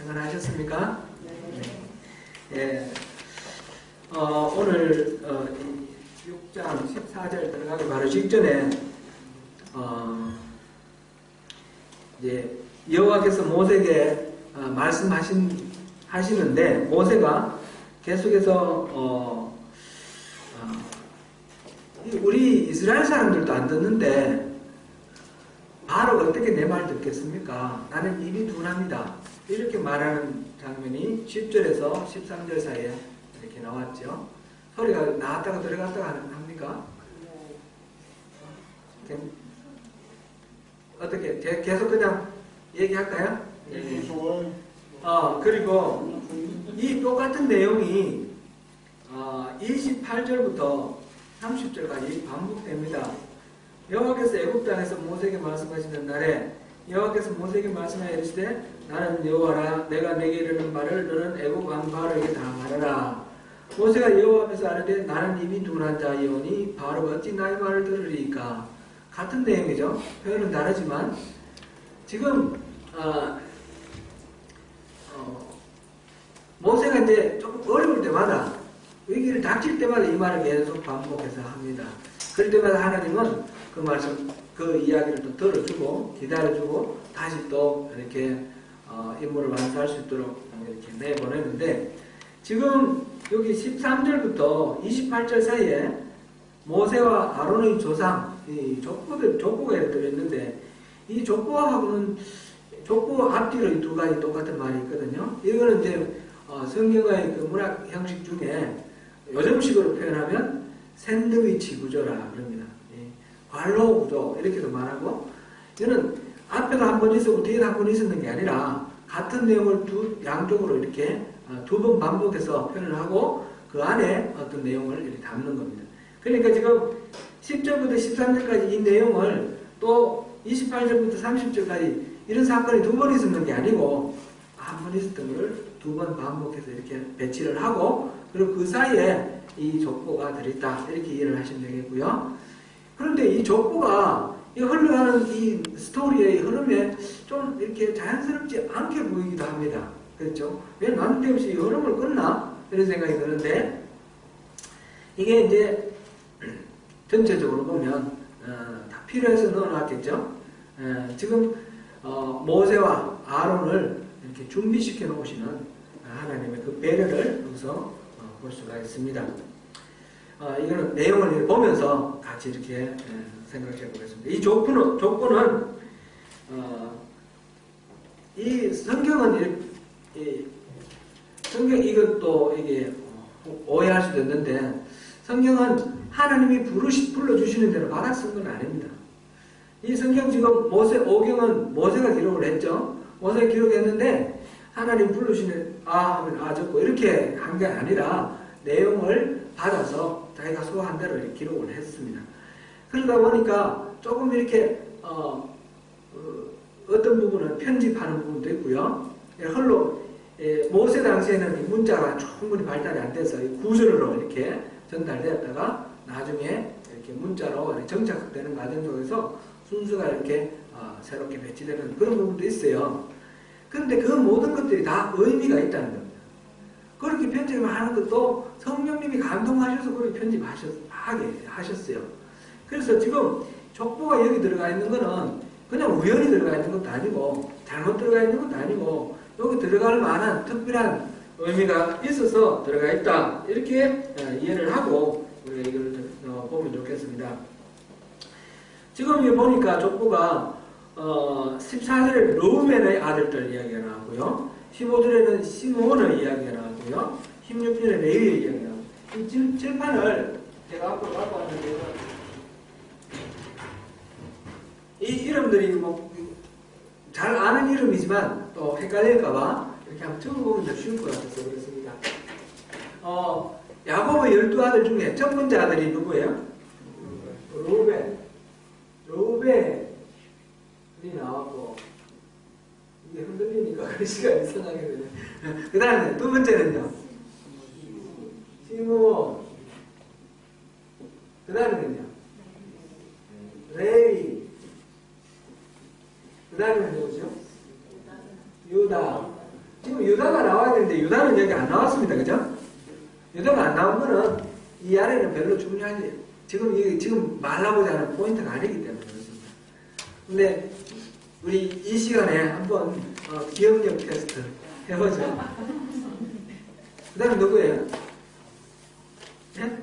생각하셨습니까? 네. 예. 오늘 6장 14절 들어가기 바로 직전에 이제 여호와께서 모세에게 말씀하시는데 모세가 계속해서 우리 이스라엘 사람들도 안 듣는데 바로가 어떻게 내 말 듣겠습니까? 나는 입이 둔합니다. 이렇게 말하는 장면이 10절에서 13절 사이에 이렇게 나왔죠. 소리가 나왔다가 들어갔다가 합니까? 어떻게 계속 그냥 얘기할까요? 그리고 이 똑같은 내용이 28절부터 30절까지 반복됩니다. 여호와께서 애굽 땅에서 모세에게 말씀하시는 날에 여호와께서 모세에게 말씀하여 이르시되 나는 여호와라 내가 내게 이르는 말을 너는 애굽 왕 바로에게 다 말하라. 모세가 여호와 앞에서 아뢰되 나는 입이 둔한 자이오니 바로가 어찌 나의 말을 들으리이까. 같은 내용이죠. 표현은 다르지만 지금 모세가 이제 조금 어려울 때마다 위기를 닥칠 때마다 이 말을 계속 반복해서 합니다. 그럴 때마다 하나님은 그 말씀, 그 이야기를 또 들어주고 기다려주고 다시 또 이렇게 임무를 완수할 수 있도록 이렇게 내보내는데 지금 여기 13절부터 28절 사이에 모세와 아론의 조상, 이 족보가 들어있는데 이 족보하고는 족보 앞뒤로 이 두 가지 똑같은 말이 있거든요. 이거는 이제 성경의 그 문학 형식 중에 요즘식으로 표현하면 샌드위치 구조라 그럽니다. 관로 구조 이렇게도 말하고 이거는 앞에도 한 번 있었고 뒤에도 한 번 있었는 게 아니라 같은 내용을 양쪽으로 이렇게 두 번 반복해서 표현을 하고 그 안에 어떤 내용을 이렇게 담는 겁니다. 그러니까 지금 10절부터 13절까지 이 내용을 또 28절부터 30절까지 이런 사건이 두 번 있었는 게 아니고 한 번 있었던 것을 두 번 반복해서 이렇게 배치를 하고 그리고 그 사이에 이 족보가 들어있다 이렇게 이해를 하시면 되겠고요. 그런데 이 족보가 이 흘러가는 이 스토리의 흐름에 좀 이렇게 자연스럽지 않게 보이기도 합니다. 그렇죠? 왜 난데없이 이 흐름을 끊나? 이런 생각이 드는데 이게 이제 전체적으로 보면 다 필요해서 넣어놨겠죠? 지금 모세와 아론을 이렇게 준비시켜 놓으시는 하나님의 그 배려를 여기서 볼 수가 있습니다. 이거는 내용을 보면서 같이 이렇게 생각해 보겠습니다. 이 조건은 이 성경은 성경 이것도 이게 오해할 수도 있는데 성경은 하나님이 불러주시는 대로 받아 쓴 건 아닙니다. 이 성경 지금 오경은 모세가 기록을 했죠. 모세가 기록했는데 하나님 불러주시는 하면 적고 이렇게 한 게 아니라 내용을 받아서 자기가 소화한 대로 이렇게 기록을 했습니다. 그러다 보니까 조금 이렇게 어떤 부분은 편집하는 부분도 있고요. 모세 당시에는 문자가 충분히 발달이 안 돼서 구절로 이렇게 전달되었다가 나중에 이렇게 문자로 정착되는 과정 속에서 순수가 이렇게 새롭게 배치되는 그런 부분도 있어요. 그런데 그 모든 것들이 다 의미가 있다는 겁니다. 그렇게 편집을 하는 것도 성령님이 감동하셔서 그렇게 편집하셨어요. 그래서 지금 족보가 여기 들어가 있는 거는 그냥 우연히 들어가 있는 것도 아니고 잘못 들어가 있는 것도 아니고 여기 들어갈 만한 특별한 의미가 있어서 들어가 있다. 이렇게 이해를 하고 우리가 이걸 보면 좋겠습니다. 지금 여기 보니까 족보가 14절에 르우벤의 아들들 이야기가 나왔고요. 15절에는 시므온의 이야기가 나왔고요. 16절에 레위의 이야기가 나왔고요. 이 칠판을 제가 앞으로 갖고 왔는데요. 이 이름들이 잘 아는 이름이지만 또 헷갈릴까봐 이렇게 한번 적어보면 더 쉬울 것 같아서 그렇습니다. 야곱의 12아들 중에 첫 번째 아들이 누구예요? 르우벤이 나왔고 이게 흔들리니까 글씨가 이상하게 되네. 그 다음에 두 번째는요? 시므온. 그 다음에는요? 레위. 그 다음에 누구죠? 유다. 지금 유다가 나와야 되는데 유다는 여기 안 나왔습니다. 그죠? 유다가 안 나온 거는 이 아래는 별로 중요하지. 지금 말하고자 하는 포인트가 아니기 때문에 그렇습니다. 근데 우리 이 시간에 한번 기억력 테스트 해보죠. 그 다음에 누구예요? 네?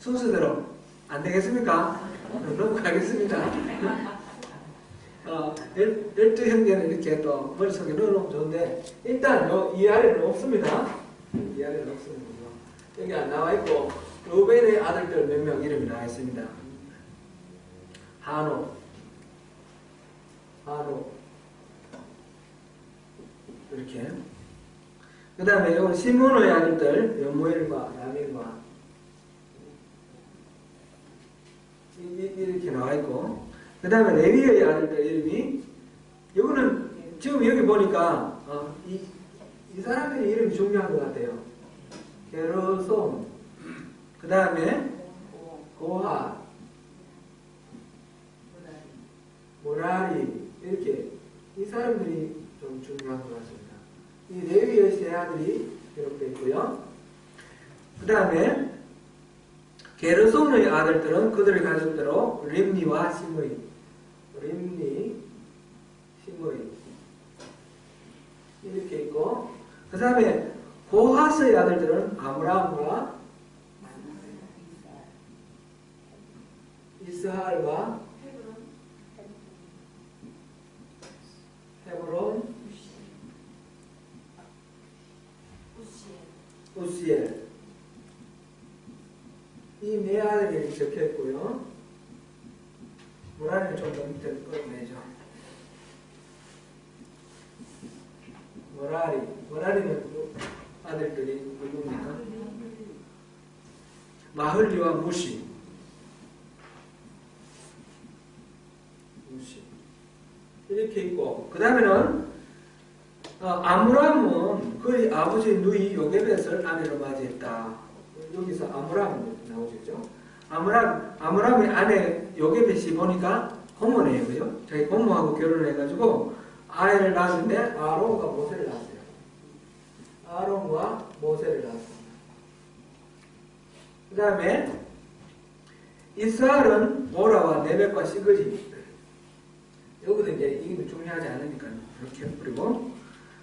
순서대로 안 되겠습니까? 넘어가겠습니다. 12형제는 이렇게 또 머릿속에 넣어놓으면 좋은데, 일단 이 아래는 없습니다. 이 아래는 없습니다. 여기 안 나와 있고, 루벤의 아들들 몇 명 이름이 나와 있습니다. 한옥, 이렇게. 그 다음에 이건 시므온의 아들들, 연모엘과 야민과 이렇게 나와 있고, 그 다음에 레위의 아들들 이름이, 이거는 지금 여기 보니까 이 사람들의 이름이 중요한 것 같아요. 게르솜, 그 다음에 고핫, 모라리, 이렇게 이 사람들이 좀 중요한 것 같습니다. 이 레위의 세 아들이 기록되어 있고요. 그 다음에 게르솜의 아들들은 그들의 가족대로 림니와 시므이, 이렇게 있고, 그 다음에 고핫의 아들들은 아므람과 이스할과 헤브론, 우시엘, 이 네 아들이 적혀 있고요. 모라리는 좀 더 밑에 끌어내죠. 모라리는 아들들이 누굽니까? 마흘리와 무시. 이렇게 있고, 그 다음에는 아므람은 그의 아버지 누이 요게벳을 아내로 맞이했다. 여기서 아므람 나오죠. 아므람의 아내 요게벳이 보니까 고모네요. 그죠? 자기 고모하고 결혼을 해가지고 아이를 낳았는데 아론과 모세를 낳았어요. 아론과 모세를 낳았습니다. 그 다음에 이스라엘은 모라와 네벡과 시그지. 여기도 이제 이게 중요하지 않으니까 이렇게 해버리고,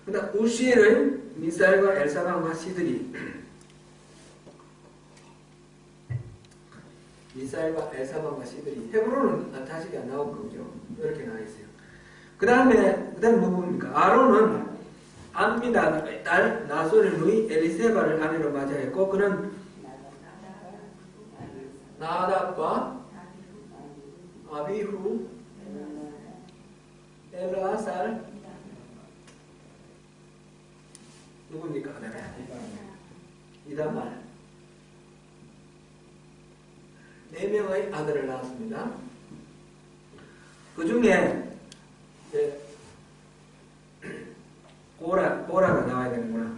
그 다음 우시엘은 미사엘과 엘사방과 시드리, 헤브론은 다시 안 나올 거죠. 이렇게 나와 있어요. 그 다음에 누구입니까? 아론은 암미나의 딸 나솔의 누이 엘리세바를 아내로 맞이했고, 그는 나답과 아비후, 엘라살, 누굽니까? 이다말, 네 명의 아들을 낳았습니다. 그 중에 고라가 나와야 되는구나.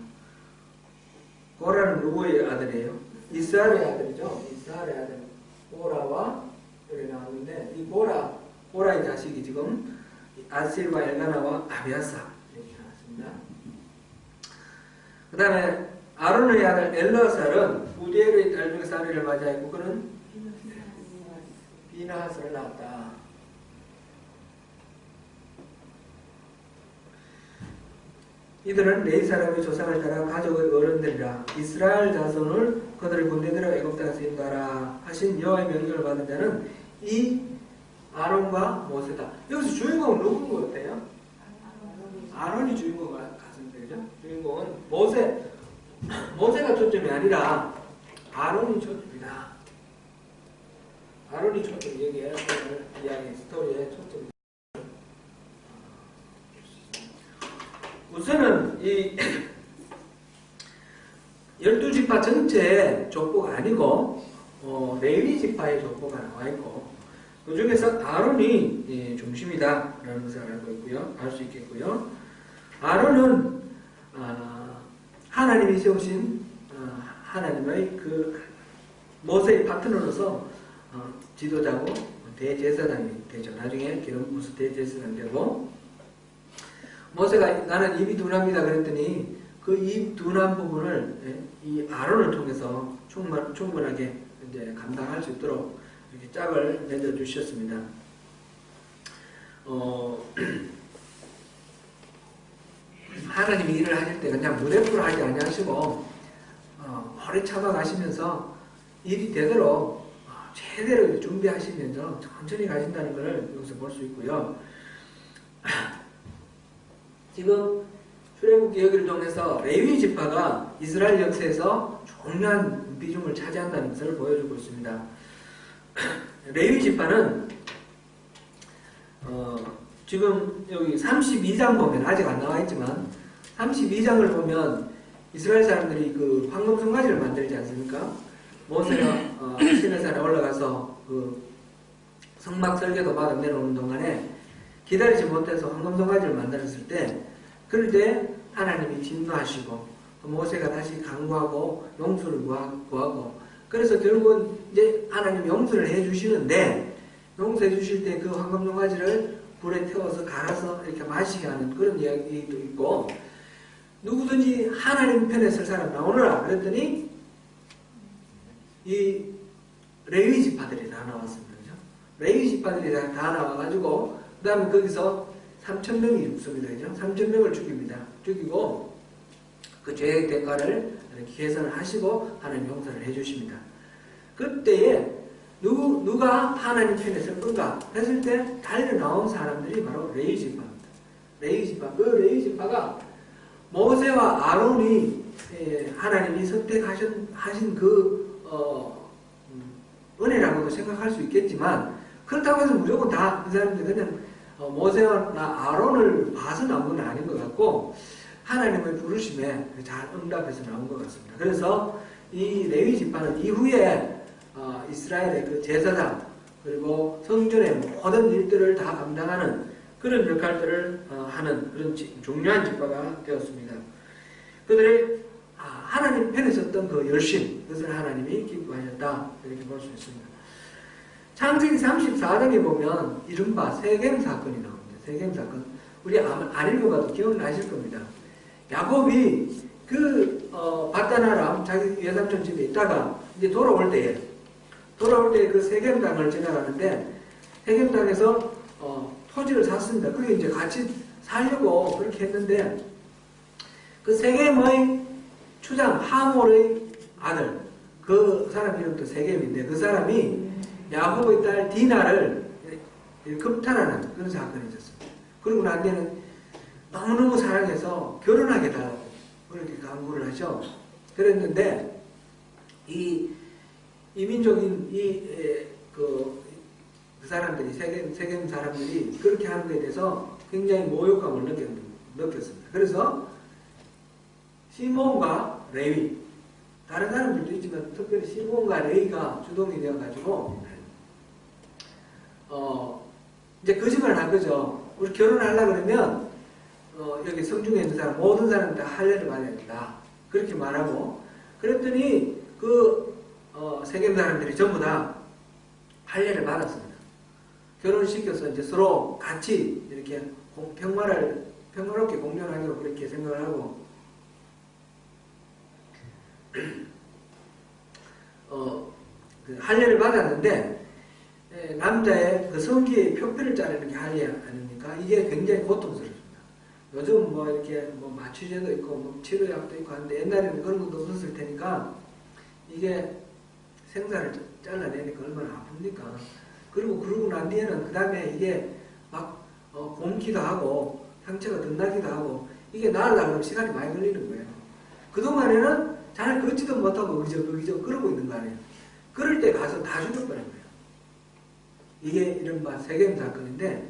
고라는 누구의 아들이에요? 이스라엘의 아들이죠. 이스라엘의 아들 고라와 여기 나왔는데, 이 고라의 자식이 지금 아실과 엘가나와 아비아사 이렇게 나왔습니다. 그 다음에 아론의 아들 엘르아살은 우디엘의 딸 중에 사리를 맞이하였고, 그는 비나하스를 낳았다. 이들은 레위 사람의 조상을 따라 가족의 어른들이라. 이스라엘 자손을 그들의 군대들을 애굽 땅에서 인도하라 하신 여호와의 명령을 받은 자는 이 아론과 모세다. 여기서 주인공은 누구인 것 같아요? 아론이 주인공 같습니다. 그죠? 주인공은 모세가 초점이 아니라 아론이 초점이다. 아론이 초점, 여기에 이야기 스토리의 초점이다. 우선은 이 12지파 전체의 족보가 아니고 레위 지파의 족보가 나와 있고, 그 중에서 아론이 중심이다라는 것을 알고 있고요. 알 수 있겠고요. 아론은 하나님이 세우신 하나님의 그 모세의 파트너로서 지도자고 대제사장이 되죠. 나중에 기름 부스 대제사장이 되고, 모세가 나는 입이 둔합니다 그랬더니 그 입 둔한 부분을 이 아론을 통해서 충분하게 이제 감당할 수 있도록 이렇게 짝을 내줘 주셨습니다. 하나님이 일을 하실 때 그냥 무대포로 하지 아니하시고 오래 참아가시면서 일이 되도록 제대로 준비하시면서 천천히 가신다는 것을 여기서 볼 수 있고요. 지금 출애굽기 여기를 통해서 레위 지파가 이스라엘 역사에서 중요한 비중을 차지한다는 것을 보여주고 있습니다. 레위 지파는 지금 여기 32장 보면 아직 안 나와 있지만 32장을 보면 이스라엘 사람들이 그 황금 성가지를 만들지 않습니까? 모세가 시내산에 올라가서 그 성막 설계도 받아 내려오는 동안에 기다리지 못해서 황금 성가지를 만들었을 때 그럴 때 하나님이 진노하시고 모세가 다시 간구하고 용서를 구하고 그래서 결국은 이제 하나님이 용서를 해주시는데 용서해 주실 때 그 황금 성가지를 불에 태워서 갈아서 이렇게 마시게 하는 그런 이야기도 있고 누구든지 하나님 편에 설 사람 나오너라 그랬더니 이 레위 지파들이 다 나왔습니다. 그죠? 레위 지파들이 다 나와가지고 그 다음에 거기서 3,000명이 죽습니다. 그죠? 3,000명을 죽입니다. 죽이고 그 죄의 대가를 이렇게 계산을 하시고 하나님 용서를 해주십니다. 그때에 누가 하나님 편에 설 건가 했을 때 달려 나온 사람들이 바로 레위 지파입니다. 레위 지파. 그 레위 지파가 모세와 아론이 하나님이 선택하신 그 은혜라고도 생각할 수 있겠지만 그렇다고 해서 무조건 다 그 사람들이 그냥 모세와 아론을 봐서 나온 건 아닌 것 같고 하나님의 부르심에 잘 응답해서 나온 것 같습니다. 그래서 이 레위 지파는 이후에 이스라엘의 그 제사장 그리고 성전의 모든 일들을 다 감당하는 그런 역할들을 하는 그런 중요한 지파가 되었습니다. 그들의 하나님 편에 섰던 그 열심 그것을 하나님이 기뻐하셨다 이렇게 볼 수 있습니다. 창세기 34장에 보면 이른바 세겜 사건이 나옵니다. 세겜 사건 우리 안 읽어봐도 기억나실 겁니다. 야곱이 그 바다나람 자기 외삼촌 집에 있다가 이제 돌아올 때 그 세겜 땅을 지나가는데 세겜 땅에서 토지를 샀습니다. 그게 이제 같이 살려고 그렇게 했는데 그 세겜의 추장 하몰의 아들 그 사람 이름도 세겜인데 그 사람이 야곱의 딸 디나를 급탈하는 그런 사건이 있었습니다. 그러고 난 뒤에는 너무너무 사랑해서 결혼하게 달라고 그렇게 강구를 하죠. 그랬는데 이 이민족인 그 사람들이 세겜 사람들이 그렇게 하는 것에 대해서 굉장히 모욕감을 느꼈습니다. 그래서 시몬과 레위 다른 사람들도 있지만 특별히 시몬과 레위가 주동이 되어가지고 이제 거짓말을 한 거죠. 우리 결혼하려고 그러면 여기 성중에 있는 사람 모든 사람 다 할례를 받아야 된다. 그렇게 말하고 그랬더니 그 세겜 사람들이 전부 다 할례를 받았습니다. 결혼을 시켜서 이제 서로 같이 이렇게 평화롭게 공존하기로 그렇게 생각을 하고 그 할례를 받았는데 남자의 그 성기의 표피를 자르는 게 할례 아닙니까? 이게 굉장히 고통스럽습니다. 요즘 뭐 이렇게 뭐 마취제도 있고 뭐 치료약도 있고 하는데 옛날에는 그런 것도 없었을 테니까 이게 생사를 잘라내니까 얼마나 아픕니까? 그러고 난 뒤에는 그 다음에 이게 막 곰기도 하고 상처가 덧나기도 하고 이게 나으려면 시간이 많이 걸리는 거예요. 그동안에는 잘 걷지도 못하고 그저 그러고 있는 거 아니에요. 그럴 때 가서 다 죽여버린 거예요. 이게 이른바 세겜 사건인데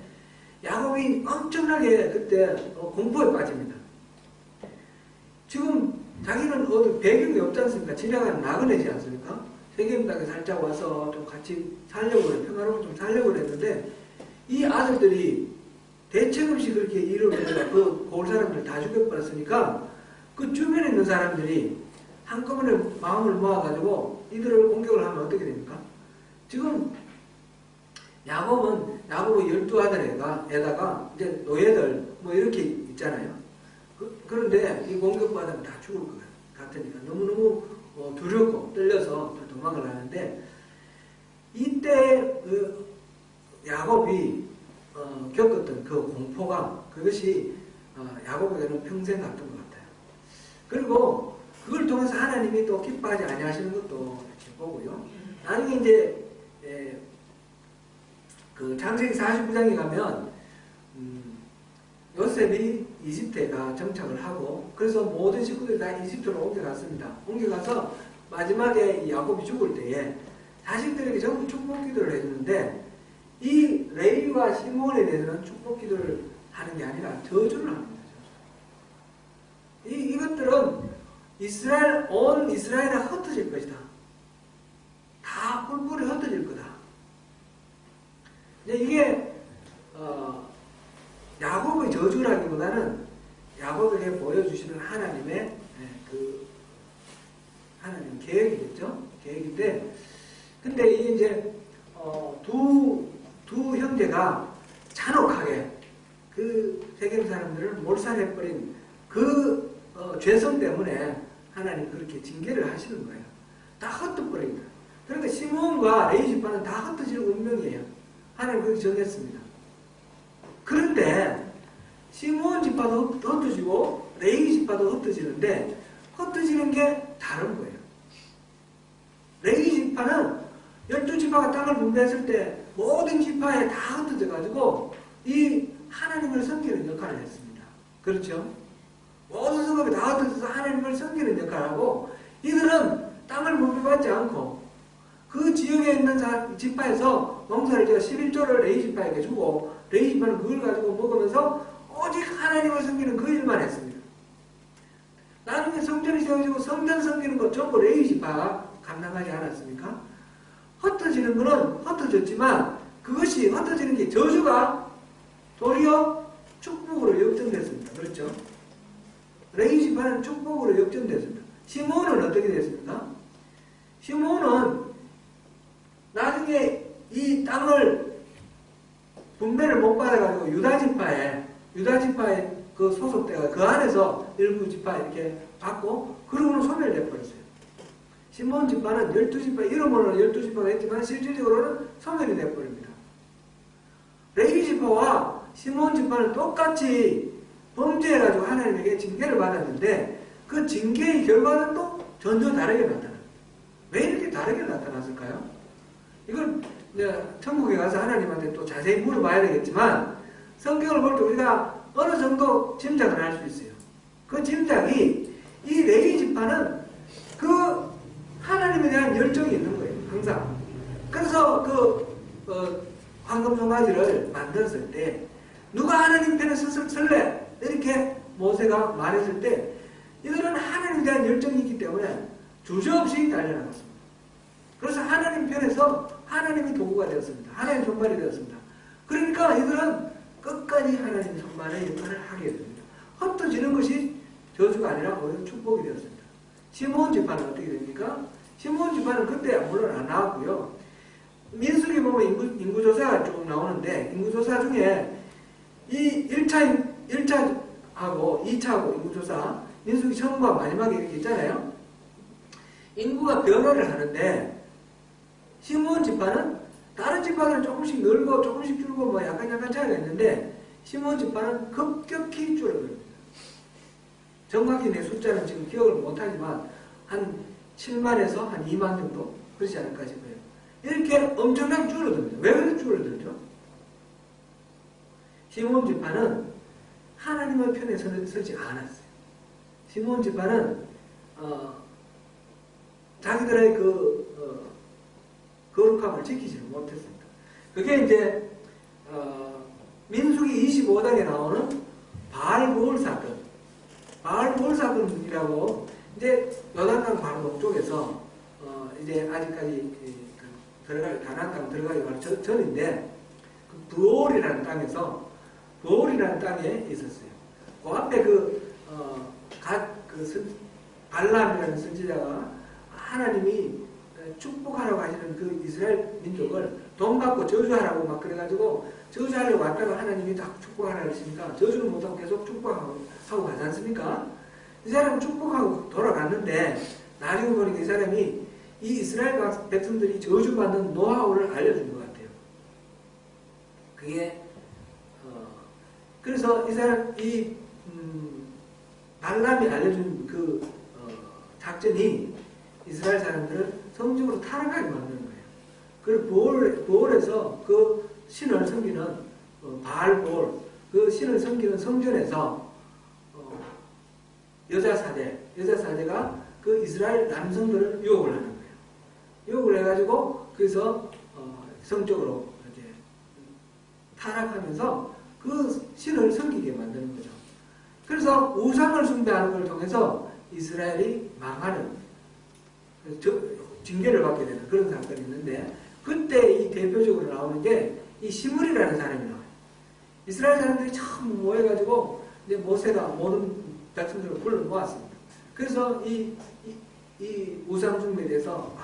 야곱이 엄청나게 그때 공포에 빠집니다. 지금 자기는 어디 배경이 없지 않습니까? 지나가는 나그네지 않습니까? 세겜 땅에 살짝 와서 좀 같이 살려고 그래, 평화롭게 좀 살려고 그랬는데 이 아들들이 대책 없이 그렇게 일을 해서 그 고을 사람들 다 죽여버렸으니까 그 주변에 있는 사람들이 한꺼번에 마음을 모아가지고 이들을 공격을 하면 어떻게 됩니까? 지금 야곱의 12아들에다가 이제 노예들 뭐 이렇게 있잖아요. 그런데 이 공격받으면 다 죽을 것 같으니까 너무너무 두렵고 떨려서 도망을 하는데, 이때 그 야곱이 겪었던 그 공포가, 그것이 야곱에게는 평생 갔던 것 같아요. 그리고 그걸 통해서 하나님이 또 기뻐하지 아니하시는 것도 이렇게 보고요. 나중에 이제 그 창세기 49장에 가면 요셉이 이집트에 정착을 하고, 그래서 모든 식구들이 다 이집트로 옮겨갔습니다. 옮겨가서 마지막에 이 야곱이 죽을 때에 자식들에게 전부 축복 기도를 해주는데, 이 레위와 시몬에 대해서는 축복 기도를 하는 게 아니라 저주를 합니다. 이것들은 온 이스라엘이 흩어질 것이다. 다 뿔뿔이 흩어질 거다. 이게 야곱의 저주라기보다는 야곱에게 보여주시는 하나님의 하나님 계획이겠죠. 계획인데, 근데 이게 이제 두 형제가 잔혹하게 그 세겜 사람들을 몰살해버린 그 죄성 때문에 하나님 그렇게 징계를 하시는 거예요. 다 흩어버린 거예요. 그러니까 시몬과 레위 지파는 다 흩어질 운명이에요. 하나님 그렇게 정했습니다. 그런데 시몬 지파도 흩어지고 레위 지파도 흩어지는데, 흩어지는 게 다른 거예요. 레위 지파는 12지파가 땅을 분배했을 때 모든 지파에 다 흩어져가지고 이 하나님을 섬기는 역할을 했습니다. 그렇죠? 모든 성읍이 다 흩어져서 하나님을 섬기는 역할을 하고, 이들은 땅을 분배받지 않고 그 지역에 있는 지파에서 농사를 지어 11조를 레위 지파에게 주고, 레위 지파는 그걸 가지고 먹으면서 오직 하나님을 섬기는 그 일만 했습니다. 나중에 성전이 세워지고 성전 섬기는 것 전부 레위 지파가 감당하지 않았습니까? 흩어지는 것은 흩어졌지만, 그것이 흩어지는 게 저주가 도리어 축복으로 역전됐습니다. 그렇죠? 레위 지파는 축복으로 역전됐습니다. 시몬은 어떻게 됐습니까? 시몬은 나중에 이 땅을 분배를 못 받아가지고 유다 지파에 그 소속대가 그 안에서 일부 지파 이렇게 받고, 그러고는 소멸돼버렸어요. 시몬 지파는 12지파, 이름으로는 12지파가 있지만 실질적으로는 소멸이 돼버립니다. 레위 지파와 시몬 지파는 똑같이 범죄해가지고 하나님에게 징계를 받았는데, 그 징계의 결과는 또 전혀 다르게 나타나요. 왜 이렇게 다르게 나타났을까요? 이건 천국에 가서 하나님한테 또 자세히 물어봐야 되겠지만, 성경을 볼 때 우리가 어느 정도 짐작을 할 수 있어요. 그 짐작이, 이 레위 지파는 그 하나님에 대한 열정이 있는 거예요. 항상. 그래서 황금 송아지를 만들었을 때 누가 하나님 편에 설래? 이렇게 모세가 말했을 때, 이들은 하나님에 대한 열정이 있기 때문에 주저없이 달려나갔습니다. 그래서 하나님 편에서 하나님이 도구가 되었습니다. 하나님 손발이 되었습니다. 그러니까 이들은 끝까지 하나님 손발의 역할을 하게 됩니다. 흩어지는 것이 저주가 아니라 오히려 축복이 되었습니다. 시몬 지파는 어떻게 됩니까? 시몬 지파는 그때 물론 안 나왔고요. 민수기 보면 인구조사가 쭉 나오는데, 인구조사 중에 이 1차하고 2차하고 인구조사, 민수기 처음과 마지막에 이렇게 있잖아요. 인구가 변화를 하는데, 시몬 지파는 다른 지파들은 조금씩 늘고 조금씩 줄고 뭐 약간 차이가 있는데, 시몬 지파는 급격히 줄어듭니다. 정확히 내 숫자는 지금 기억을 못하지만 한 7만에서 한 2만 정도 그렇지 않을까 싶어요. 이렇게 엄청나게 줄어듭니다. 왜 그렇게 줄어들죠? 시몬 지파는 하나님의 편에 서지 않았어요. 시몬 지파는 자기들의 거룩함을 지키지 못했습니다. 그게 이제 민수기 25장에 나오는 바알부올 사건. 바알부올 사건이라고, 이제 요단강 바로 동쪽에서 이제 아직까지 가나안 땅 들어가기 바로 전인데, 그 부올이라는 땅에서, 부올이라는 땅에 있었어요. 그 앞에 발람이라는 선지자가 하나님이 축복하라고 하시는 그 이스라엘 민족을 돈 받고 저주하라고 막 그래가지고 저주하려고 왔다가 하나님이 딱 축복하라 그러시니까 저주는 못하고 계속 축복하고 가지 않습니까? 이 사람은 축복하고 돌아갔는데 나중에 보니까 이 사람이 이 이스라엘 백성들이 저주받는 노하우를 알려준 것 같아요. 그게 그래서 이 사람 발람이 알려준 그 작전이 이스라엘 사람들을 성적으로 타락하게 만드는 거예요. 그리고 보올에서 그 신을 섬기는 바알볼, 그 신을 섬기는 성전에서 여자 사제가 그 이스라엘 남성들을 유혹을 하는 거예요. 유혹을 해가지고 그래서 성적으로 이제 타락하면서 그 신을 섬기게 만드는 거죠. 그래서 우상을 숭배하는 걸 통해서 이스라엘이 망하는 징계를 받게 되는 그런 사건이 있는데 그때 이 대표적으로 나오는 게 이 시므리라는 사람이 나와요. 이스라엘 사람들이 처음 모여가지고 이제 모세가 모든 백성들을 불러 모았습니다. 그래서 이 우상 숭배에 대해서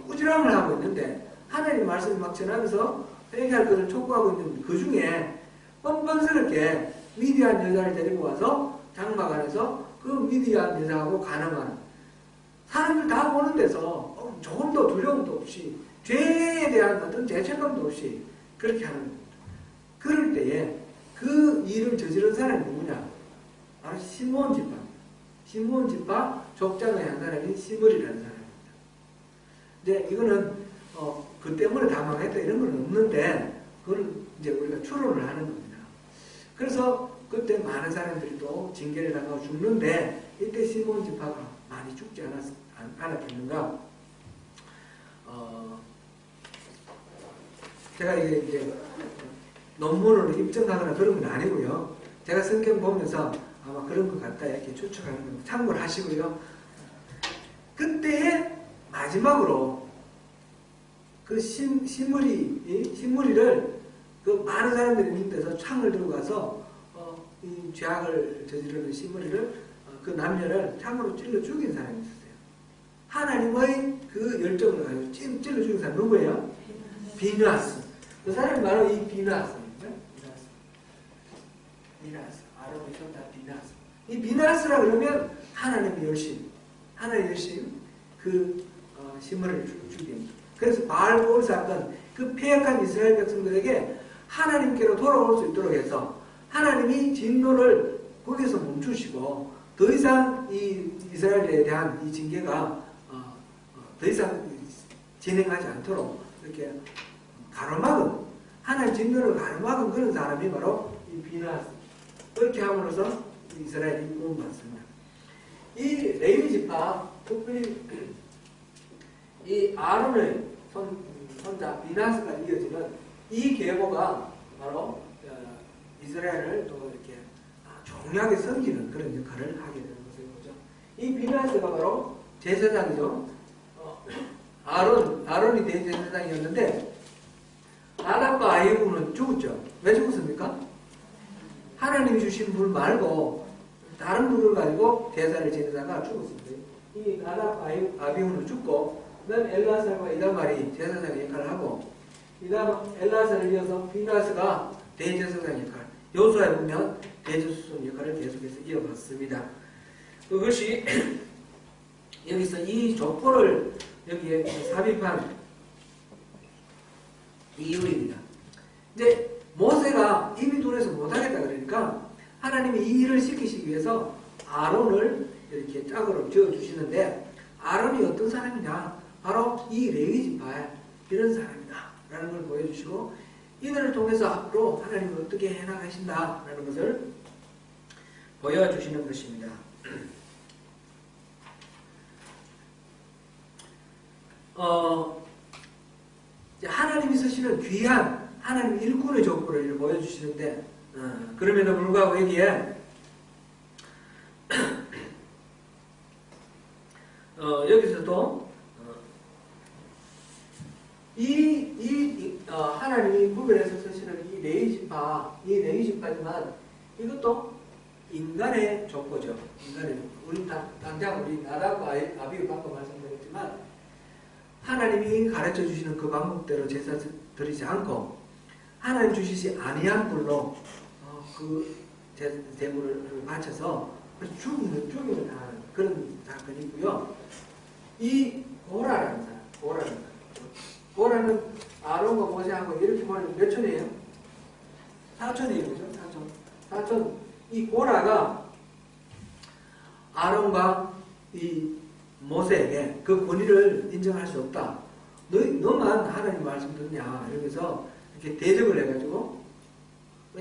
꾸지람을 하고 있는데 하나님 말씀이 막 전하면서 회개할 것을 촉구하고 있는 그 중에 뻔뻔스럽게 미디안 여자를 데리고 와서 장막안에서 그 미디안 여자하고 간음하는 사람들 다 보는 데서 조금도 두려움도 없이 죄에 대한 어떤 죄책감도 없이 그렇게 하는 겁니다. 그럴 때에 그 일을 저지른 사람이 누구냐? 바로 시므온 지파입니다. 시므온 지파 족장의 한 사람이 시므리라는 사람입니다. 이제 이거는 그 때문에 다 망했다 이런 건 없는데 그걸 이제 우리가 추론을 하는 겁니다. 그래서 그때 많은 사람들이 또 징계를 당하고 죽는데 이때 시므온 지파가 많이 죽지 않았겠는가? 제가 이제 논문으로 입증하거나 그런 건 아니고요. 제가 성경 보면서 아마 그런 것 같다 이렇게 추측하는 거 참고를 하시고요. 그때의 마지막으로 그 시므리를 그 많은 사람들이 있는 데서 창을 들고 가서 이 죄악을 저지르는 시므리를 그 남녀를 창으로 찔러 죽인 사람이 있었어요. 하나님의 그 열정을 가지고 찔러 죽인 사람 누구예요? 비느하스. 그 사람이 바로 이 비느하스입니다. 비느하스. 아론의 손자 비느하스. 이 비느하스라 그러면 하나님의 열심, 그 시므리를 죽인. 그래서 바알볼 사건, 그 패역한 이스라엘 백성들에게 하나님께로 돌아올 수 있도록 해서 하나님이 진노를 거기서 멈추시고 더 이상 이 이스라엘에 대한 이 징계가 더 이상 진행하지 않도록 이렇게 가로막은 하나님 진노를 가로막은 그런 사람이 바로 이 비느하스. 그렇게 함으로써 이스라엘이 구원받습니다. 이 레위 지파, 특별히 이 아론의 손자 비느하스가 이어지는 이 계보가 바로 이스라엘을 또 이렇게 종려하게 섬기는 그런 역할을 하게 되는 것을 보죠. 이 비느하스가 바로 제사장이죠. 아론이 대제사장이었는데 나답과 아히후는 죽었죠. 왜 죽었습니까? 하나님이 주신 불 말고 다른 불을 가지고 제사를 지내다가 죽었습니다. 이 나답과 아비후는 죽고 그다음 엘라살과 이다말이 제사장 역할을 하고 이다음 엘라살을 이어서 비느하스가 대제사장 역할, 여호수아에 보면 대제사장 역할을 계속해서 이어갔습니다. 그것이 여기서 이 족보를 여기에 삽입한 이유입니다. 이제 모세가 입이 둔해서 못하겠다 그러니까 하나님이 이 일을 시키시기 위해서 아론을 이렇게 짝으로 지어주시는데 아론이 어떤 사람이냐? 바로 이 레위 지파의 이런 사람이다 라는 걸 보여주시고 이들을 통해서 앞으로 하나님은 어떻게 해나가신다 라는 것을 보여주시는 것입니다. 하나님이 쓰시는 귀한 하나님 일꾼의 족보를 보여주시는데 그럼에도 불구하고 여기에 여기서도 하나님이 구별해서 쓰시는 이 레위 지파지만 이것도 인간의 족보죠. 인간의 족보. 우리 당장 우리 나답과 아비후 방금 말씀드렸지만 하나님이 가르쳐 주시는 그 방법대로 제사 드리지 않고 하나님 주시지 아니한 불로 그 제물을 바쳐서 죽이는 그런 사건이 있고요. 이 고라라는 사람, 고라는 아론과 모세하고 이렇게 보면 몇 촌이에요? 4촌이에요, 그죠? 4촌. 이 고라가 아론과 이 모세에게 그 권위를 인정할 수 없다. 너만 하나님 말씀 듣냐? 이러면서 이렇게 대적을 해가지고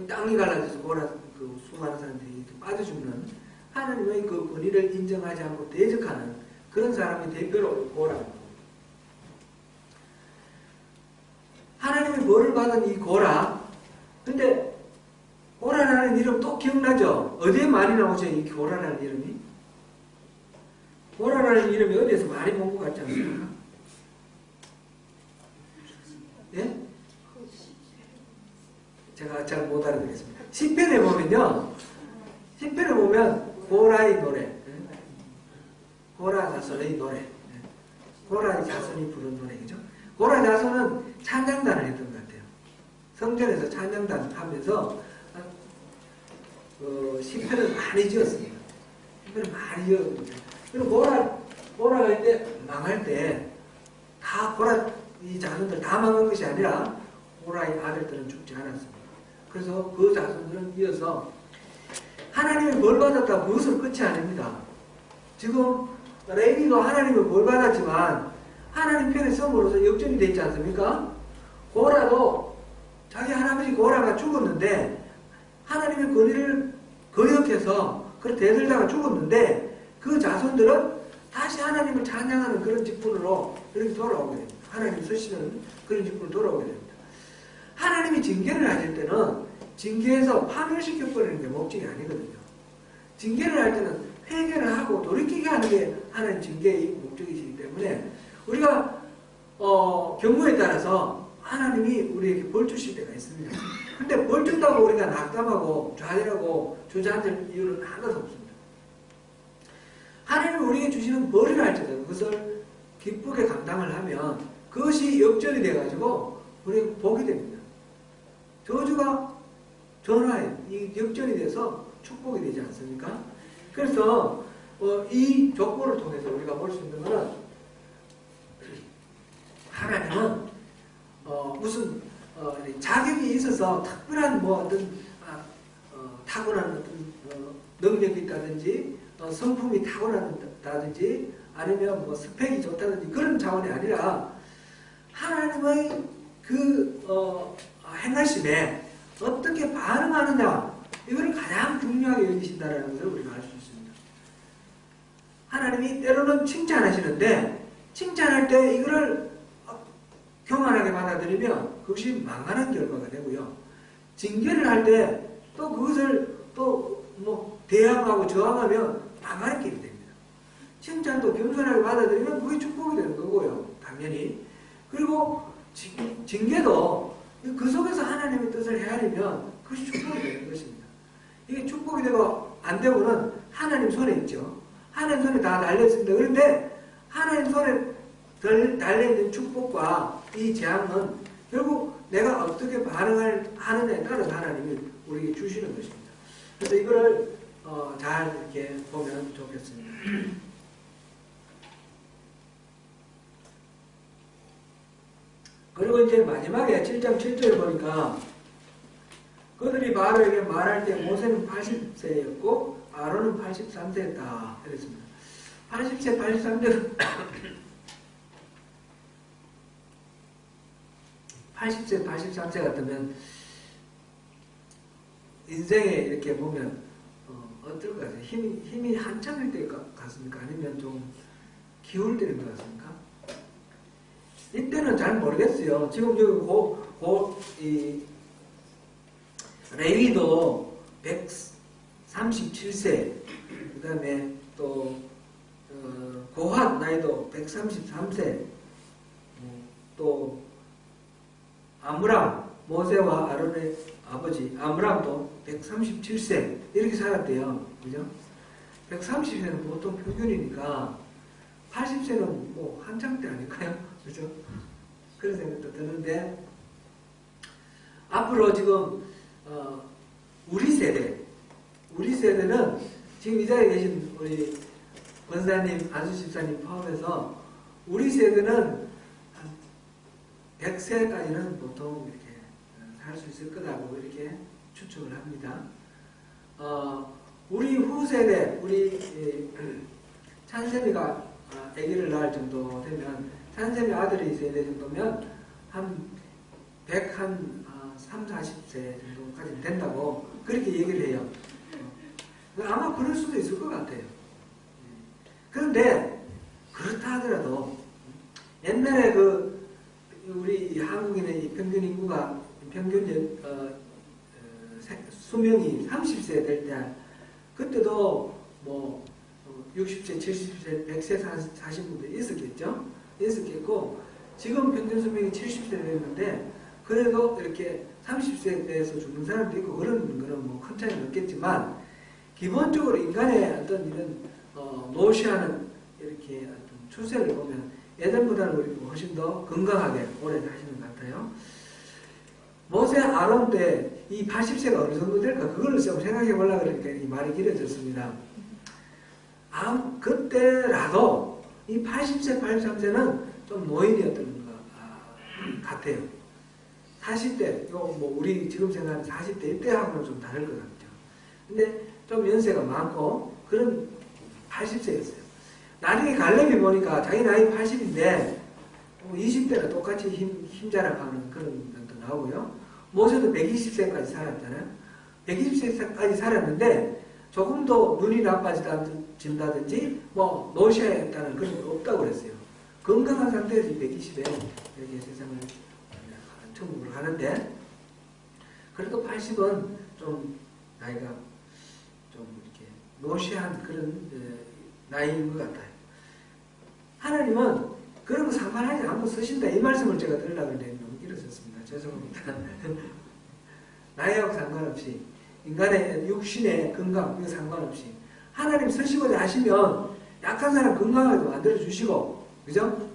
땅이 갈라져서 고라 그 수많은 사람들이 빠져죽는 하나님의 그 권위를 인정하지 않고 대적하는 그런 사람의 대표로 고라. 하나님의 벌을 받은 이 고라. 근데 고라라는 이름 또 기억나죠? 어디에 많이 나오죠? 이 고라라는 이름이? 고라라는 이름이 어디에서 많이 본 것 같지 않습니까? 예? 제가 잘 못 알아듣겠습니다. 시편에 보면요. 시편에 보면 고라의 노래, 고라 자손의 노래, 고라의 자손이 부른 노래죠. 고라 자손은 찬양단을 했던 것 같아요. 성전에서 찬양단 하면서 시편을 많이 지었습니다. 시편을 많이 지었습니다. 그리고 고라가 이제 망할 때 다 고라 이 자손들 다 망한 것이 아니라 고라의 아들들은 죽지 않았습니다. 그래서 그 자손들은 이어서 하나님의 벌 받았다 그것은 끝이 아닙니다. 지금 레위도 하나님의 벌 받았지만 하나님 편에 섬으로서 역전이 되지 않습니까? 고라도 자기 할아버지 고라가 죽었는데 하나님의 권위를 거역해서 그렇게 대들다가 죽었는데 그 자손들은 다시 하나님을 찬양하는 그런 직분으로 이렇게 돌아오게 됩니다. 하나님 쓰시는 그런 직분으로 돌아오게 됩니다. 하나님이 징계를 하실 때는 징계에서 파멸시켜버리는 게 목적이 아니거든요. 징계를 할 때는 회개를 하고 돌이키게 하는 게 하나님 징계의 목적이시기 때문에 우리가 경우에 따라서 하나님이 우리에게 벌 주실 때가 있습니다. 근데 벌 준다고 우리가 낙담하고 좌절하고 주저앉을 이유는 하나도 없습니다. 하나님이 우리에게 주시는 벌을 할지라도 그것을 기쁘게 감당을 하면 그것이 역전이 돼가지고 우리가 복이 됩니다. 저주가 전화에 이 역전이 돼서 축복이 되지 않습니까? 그래서 이 족보를 통해서 우리가 볼 수 있는 것은 하나님은 무슨 자격이 있어서 특별한 뭐 어떤 타고난 어떤 능력이 있다든지 성품이 타고난다든지 아니면 뭐 스펙이 좋다든지 그런 차원이 아니라 하나님의 그 행하심에 어떻게 반응하느냐 이걸 가장 중요하게 여기신다는 것을 우리가 알 수 있습니다. 하나님이 때로는 칭찬하시는데 칭찬할 때 이거를 교만하게 받아들이면 그것이 망하는 결과가 되고요. 징계를 할 때 또 그것을 또 뭐 대항하고 저항하면 망하는 길이 됩니다. 칭찬도 겸손하게 받아들이면 그게 축복이 되는 거고요. 당연히. 그리고 징계도 그 속에서 하나님의 뜻을 헤아리면 그것이 축복이 되는 것입니다. 이게 축복이 되고 안 되고는 하나님 손에 있죠. 하나님 손에 다 달려있습니다. 그런데 하나님 손에 달려있는 축복과 이 재앙은 결국 내가 어떻게 반응을 하느냐에 따라서 하나님이 우리에게 주시는 것입니다. 그래서 이거를 잘 이렇게 보면 좋겠습니다. 그리고 이제 마지막에 7장 7절에 보니까 그들이 바로에게 말할 때 모세는 80세였고 아론은 83세였다. 그랬습니다. 80세, 83세는 80세, 83세 같으면 인생에 이렇게 보면 어떨 것 같아요? 힘이 한참일 때 같습니까? 아니면 좀 기울 때인 것 같습니까? 이때는 잘 모르겠어요. 지금 여기 레위도 137세, 그 다음에 또 고핫 나이도 133세, 또 아므람, 모세와 아론의 아버지 아므람도 137세 이렇게 살았대요. 그죠? 130세는 보통 평균이니까 80세는 뭐 한참 때 아닐까요? 그죠? 그런 생각도 드는데, 앞으로 지금, 우리 세대는 지금 이 자리에 계신 우리 권사님, 안수 집사님 포함해서 우리 세대는 한 100세까지는 보통 이렇게 살 수 있을 거라고 이렇게 추측을 합니다. 우리 후세대, 우리 찬샘이가 아기를 낳을 정도 되면, 찬샘이 아들이 세대 정도면 한 3, 40세 정도까지 된다고 그렇게 얘기를 해요. 아마 그럴 수도 있을 것 같아요. 그런데 그렇다 하더라도 옛날에 우리 한국인의 평균 인구가 평균 수명이 30세 될 때, 그때도 뭐 60세, 70세, 100세 사신 분들이 있었겠고, 지금 평균 수명이 70세 됐는데, 그래도 이렇게 30세에 대해서 죽는 사람도 있고, 그런 거는 뭐 큰 차이는 없겠지만, 기본적으로 인간의 어떤 이런, 노시하는 이렇게 어떤 추세를 보면, 예전보다는 우리 훨씬 더 건강하게 오래 사시는 것 같아요. 모세 아론 때 이 80세가 어느 정도 될까? 그걸 좀 생각해 보려고 그러니까 이 말이 길어졌습니다. 그때라도 이 80세, 83세는 좀 노인이었던 것 같아요. 40대, 우리 지금 생각하는 40대 이때하고는 좀 다를 것 같죠. 근데 좀 연세가 많고 그런 80세였어요. 나중에 갈렙이 보니까 자기 나이 80인데 20대랑 똑같이 힘 자랑하는 그런 것도 나오고요. 모세도 120세까지 살았잖아요. 120세까지 살았는데 조금 더 눈이 나빠진다든지 노시했다는 그런 거 없다고 그랬어요. 건강한 상태에서 120에 이렇게 세상을 천국으로 가는데, 그래도 80은 좀 나이가 좀 이렇게 노시한 그런 나이인 것 같아요. 하나님은 그런 거 상관하지 않고 쓰신다, 이 말씀을 제가 드리려고 했는데 너무 길어졌습니다. 죄송합니다. 나이하고 상관없이, 인간의 육신의 건강, 이거 상관없이 하나님 쓰시고자 하시면 약한 사람 건강하게 만들어주시고, 그죠?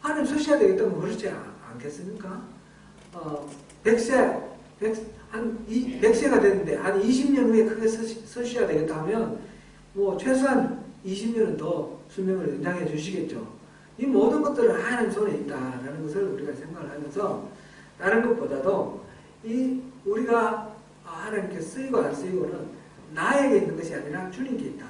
하나님 쓰셔야 되겠다면 그렇지 않겠습니까? 100세가 됐는데 한 20년 후에 크게 쓰셔야 되겠다 하면 뭐 최소한 20년은 더 수명을 연장해 주시겠죠. 이 모든 것들은 하나님 손에 있다라는 것을 우리가 생각을 하면서, 다른 것보다도 우리가 하나님께 쓰이고 안 쓰이고는 나에게 있는 것이 아니라 주님께 있다.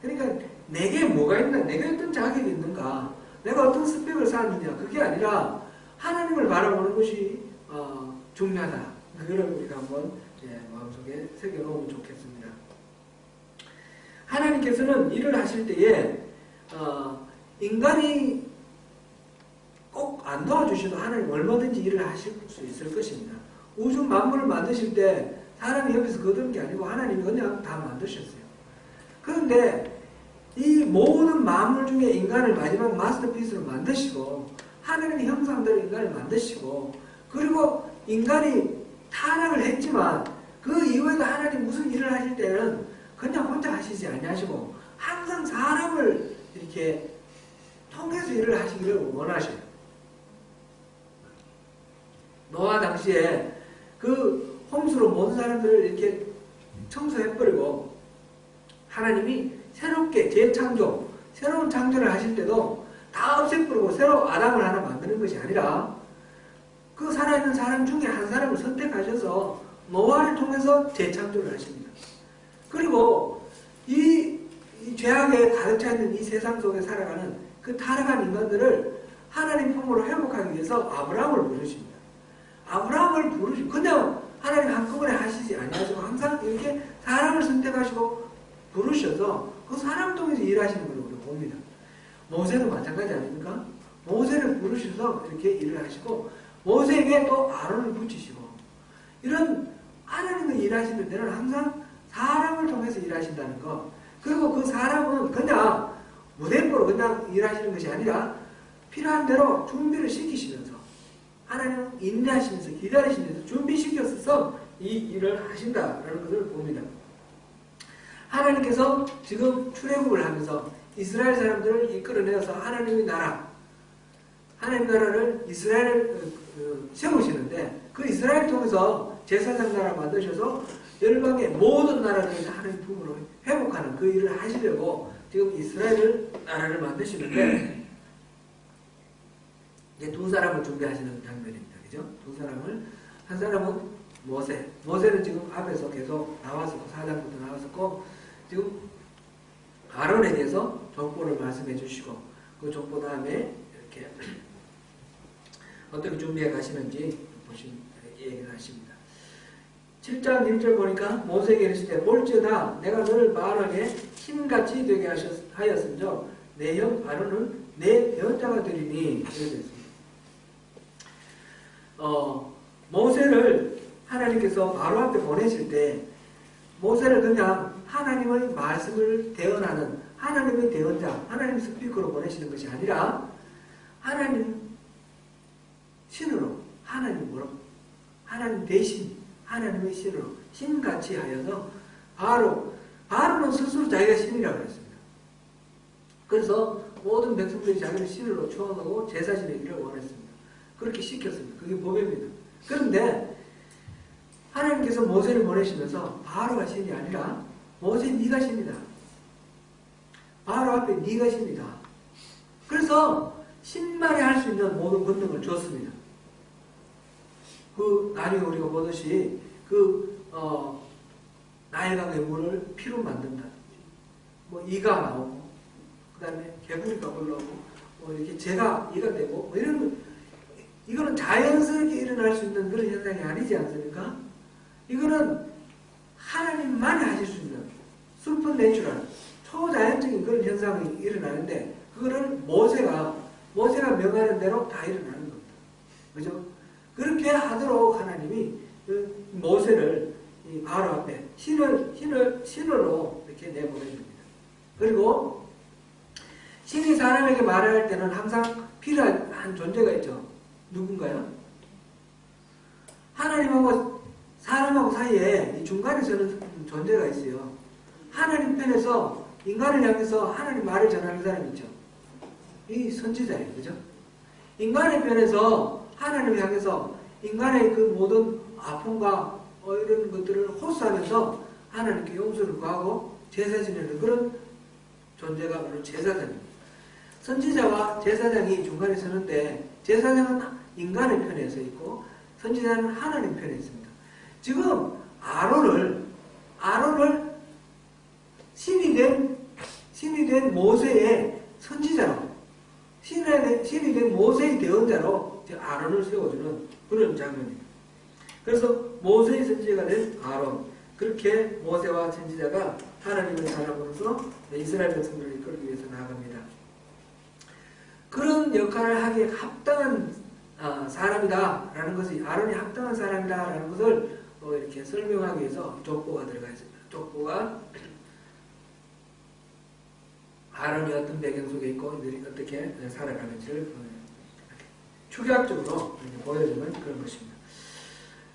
그러니까 내게 뭐가 있나, 내가 어떤 자격이 있는가, 내가 어떤 스펙을 쌓았느냐, 그게 아니라 하나님을 바라보는 것이 중요하다. 그걸 우리가 한번 마음속에 새겨놓으면 좋겠습니다. 하나님께서는 일을 하실 때에 인간이 꼭 안 도와주셔도 하나님 얼마든지 일을 하실 수 있을 것입니다. 우주 만물을 만드실 때 사람이 옆에서 거두는 게 아니고 하나님이 그냥 다 만드셨어요. 그런데 이 모든 만물 중에 인간을 마지막 마스터피스로 만드시고, 하나님의 형상대로 인간을 만드시고, 그리고 인간이 타락을 했지만 그 이후에도 하나님 무슨 일을 하실 때는 그냥 혼자 하시지 아니하시고 항상 사람을 이렇게 통해서 일을 하시기를 원하셔요. 노아 당시에 그 홍수로 모든 사람들을 이렇게 청소해버리고 하나님이 새롭게 재창조, 새로운 창조를 하실 때도 다 없애버리고 새로 아담을 하나 만드는 것이 아니라 그 살아있는 사람 중에 한 사람을 선택하셔서 노아를 통해서 재창조를 하십니다. 그리고 이 죄악에 가득 차 있는 이 세상 속에 살아가는 그 타락한 인간들을 하나님 품으로 회복하기 위해서 아브라함을 부르십니다. 아브라함을 부르시고 그냥 하나님 한꺼번에 하시지 아니하시고 항상 이렇게 사람을 선택하시고 부르셔서 그 사람 통해서 일하시는 걸 우리가 봅니다. 모세도 마찬가지 아닙니까? 모세를 부르셔서 이렇게 일을 하시고 모세에게 또 아론을 붙이시고, 이런 하나님의 일하시는 데는 항상 사람을 통해서 일하신다는 것. 그리고 그 사람은 그냥 무대포로 그냥 일하시는 것이 아니라 필요한 대로 준비를 시키시면서 하나님은 인내하시면서 기다리시면서 준비시켜서 이 일을 하신다라는 것을 봅니다. 하나님께서 지금 출애굽을 하면서 이스라엘 사람들을 이끌어내어서 하나님의 나라, 하나님 나라를 이스라엘을 세우시는데 그 이스라엘 통해서 제사장 나라 만드셔서 열방의 모든 나라를 하나님 품으로 회복하는 그 일을 하시려고 지금 이스라엘 나라를 만드시는데 이제 두 사람을 준비하시는 장면입니다. 그죠? 두 사람을, 한 사람은 모세는 지금 앞에서 계속 나왔었고, 4장부터 나왔었고, 지금 아론에 대해서 족보를 말씀해 주시고, 그 족보 다음에 이렇게 어떻게 준비해 가시는지 얘기를 하십니다. 7장 1절 보니까 모세에게 이르시되 볼지어다 내가 너를 바알에게 힘같이 되게 하였은즉 내 형 아론은 내 배우자가 되리니 이렇게 됐습니다. 모세를 하나님께서 바로 앞에 보내실 때 모세를 그냥 하나님의 말씀을 대언하는 하나님의 대언자, 하나님 스피커로 보내시는 것이 아니라 하나님 신으로, 하나님 대신 하나님의 신으로 신같이 하여서 바로는 스스로 자기가 신이라고 했습니다. 그래서 모든 백성들이 자기를 신으로 추앙하고 제사 지내기를 원했습니다. 그렇게 시켰습니다. 그게 법입니다. 그런데 하나님께서 모세를 보내시면서 바로가 신이 아니라 모세 네가 신이다. 바로 앞에 네가 신이다. 그래서 신만이 할 수 있는 모든 권능을 줬습니다. 나중에 우리가 보듯이 나일강의 물을 피로 만든다든지 이가 나오고 그 다음에 개구리가 올라오고 이렇게 이가 되고 이거는 자연스럽게 일어날 수 있는 그런 현상이 아니지 않습니까? 이거는 하나님만이 하실 수 있는 슈퍼내추럴 초자연적인 그런 현상이 일어나는데 그거를 모세가 명하는 대로 다 일어나는 겁니다. 그죠? 그렇게 하도록 하나님이 모세를 바로 앞에 신으로 이렇게 내보내줍니다. 그리고 신이 사람에게 말할 때는 항상 필요한 존재가 있죠. 누군가요? 하나님하고 사람하고 사이에 이 중간에 서는 존재가 있어요. 하나님 편에서 인간을 향해서 하나님 말을 전하는 사람이 있죠. 이 선지자예요. 그죠? 인간의 편에서 하나님을 향해서 인간의 그 모든 아픔과 이런 것들을 호소하면서 하나님께 용서를 구하고 제사 지내는 그런 존재가 바로 제사장입니다. 선지자와 제사장이 중간에 서는데 제사장은 인간의 편에 서 있고 선지자는 하나님 편에 있습니다. 지금 아론을 신이 된 모세의 선지자로 신이 된 모세의 대언자로 아론을 세워주는 그런 장면입니다. 그래서 모세의 선지자가 된 아론, 그렇게 모세와 선지자가 하나님의 사람으로서 이스라엘 백성들을 이끌기 위해서 나아갑니다. 그런 역할을 하기에 합당한 사람이다라는 것이 아론이 합당한 사람이다라는 것을 이렇게 설명하기 위해서 족보가 들어가 있습니다. 족보가 아론이 어떤 배경 속에 있고 어떻게 살아가는지를 축약적으로 보여주는 그런 것입니다.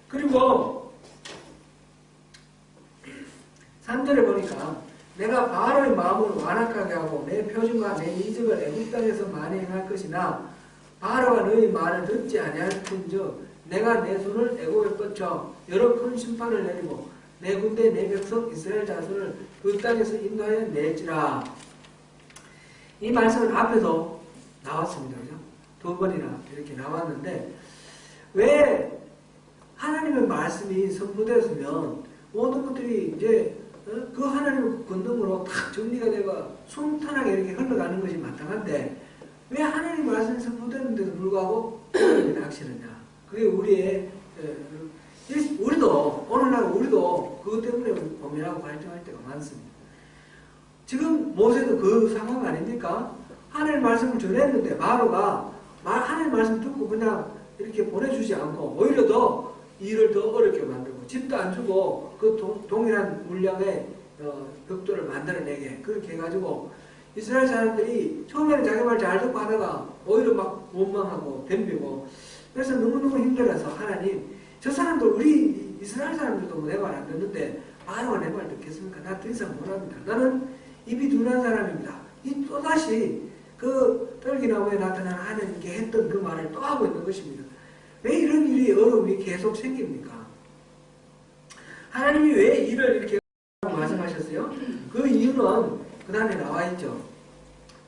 그리고 3절에 보니까 내가 바로의 마음을 완악하게 하고 내 표준과 내 이적을 애굽 땅에서 많이 행할 것이나 바로가 너희 말을 듣지 아니할 뿐인즉 내가 내 손을 애굽에 뻗쳐 여러 큰 심판을 내리고 내 군대 내 백성 이스라엘 자손을 그 땅에서 인도하여 내지라. 이 말씀은 앞에서 나왔습니다. 그죠? 두 번이나 이렇게 나왔는데 왜 하나님의 말씀이 선포되었으면 모든 것들이 이제 그 하나님의 권능으로 딱 정리가 되고 순탄하게 이렇게 흘러가는 것이 마땅한데 왜 하나님의 말씀이 선포되는데도 불구하고 하나님이 닥치느냐. 그게 오늘날 우리도 그것 때문에 고민하고 갈등할 때가 많습니다. 지금 모세도 그 상황 아닙니까? 하나님 말씀을 전했는데 바로가 하나님 말씀 듣고 그냥 이렇게 보내주지 않고 오히려 더 일을 더 어렵게 만들고 집도 안 주고 그 동일한 물량의 벽돌을 만들어내게 그렇게 해가지고 이스라엘 사람들이 처음에는 자기 말 잘 듣고 하다가 오히려 막 원망하고 덤비고 그래서 너무너무 힘들어서 하나님 저 사람들 우리 이스라엘 사람들도 내 말 안 듣는데 바로가 내 말 듣겠습니까? 나 더 이상 못합니다. 나는 입이 둔한 사람입니다. 이 또다시 그 떨기나무에 나타난 하나님께 했던 그 말을 또 하고 있는 것입니다. 왜 이런 일이 어려움이 계속 생깁니까? 하나님이 왜 일을 이렇게 말씀하셨어요? 그 이유는 그 다음에 나와 있죠.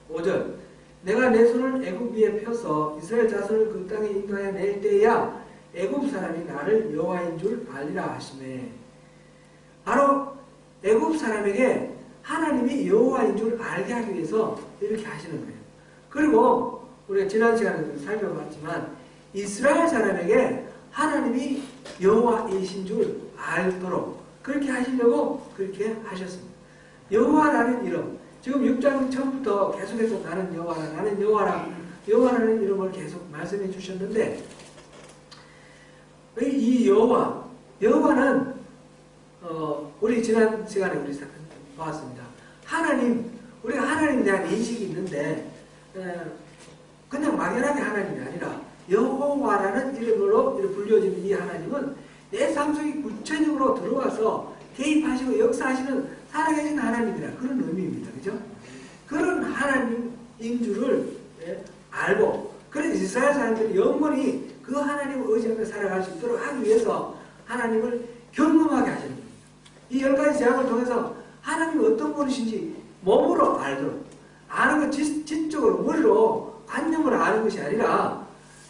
5절 내가 내 손을 애굽 위에 펴서 이스라엘 자손을 그 땅에 인도하여 낼 때야 애굽 사람이 나를 여호와인 줄 알리라 하시매. 바로 애굽 사람에게 하나님이 여호와인 줄 알게 하기 위해서 이렇게 하시는 거예요. 그리고 우리가 지난 시간에도 살펴봤지만 이스라엘 사람에게 하나님이 여호와이신 줄 알도록 그렇게 하시려고 그렇게 하셨습니다. 여호와라는 이름, 지금 6장 처음부터 계속해서 나는 여호와라, 나는 여호와라, 여호와라는 이름을 계속 말씀해 주셨는데 이 여호와는 우리 지난 시간에 우리 봤습니다. 하나님, 우리가 하나님에 대한 인식이 있는데 그냥 막연하게 하나님이 아니라 여호와라는 이름으로 불려지는 이 하나님은 내 삶 속에 구체적으로 들어와서 개입하시고 역사하시는 살아계신 하나님이라 그런 의미입니다. 그죠? 그런 하나님인 줄을 알고 그래서 이스라엘 사람들이 영원히 그 하나님을 의지하며 살아갈 수 있도록 하기 위해서 하나님을 경험하게 하시는 겁니다. 이 10가지 제약을 통해서 하나님이 어떤 분이신지 몸으로 알도록 아는 것 지적으로 머리로 관념으로 아는 것이 아니라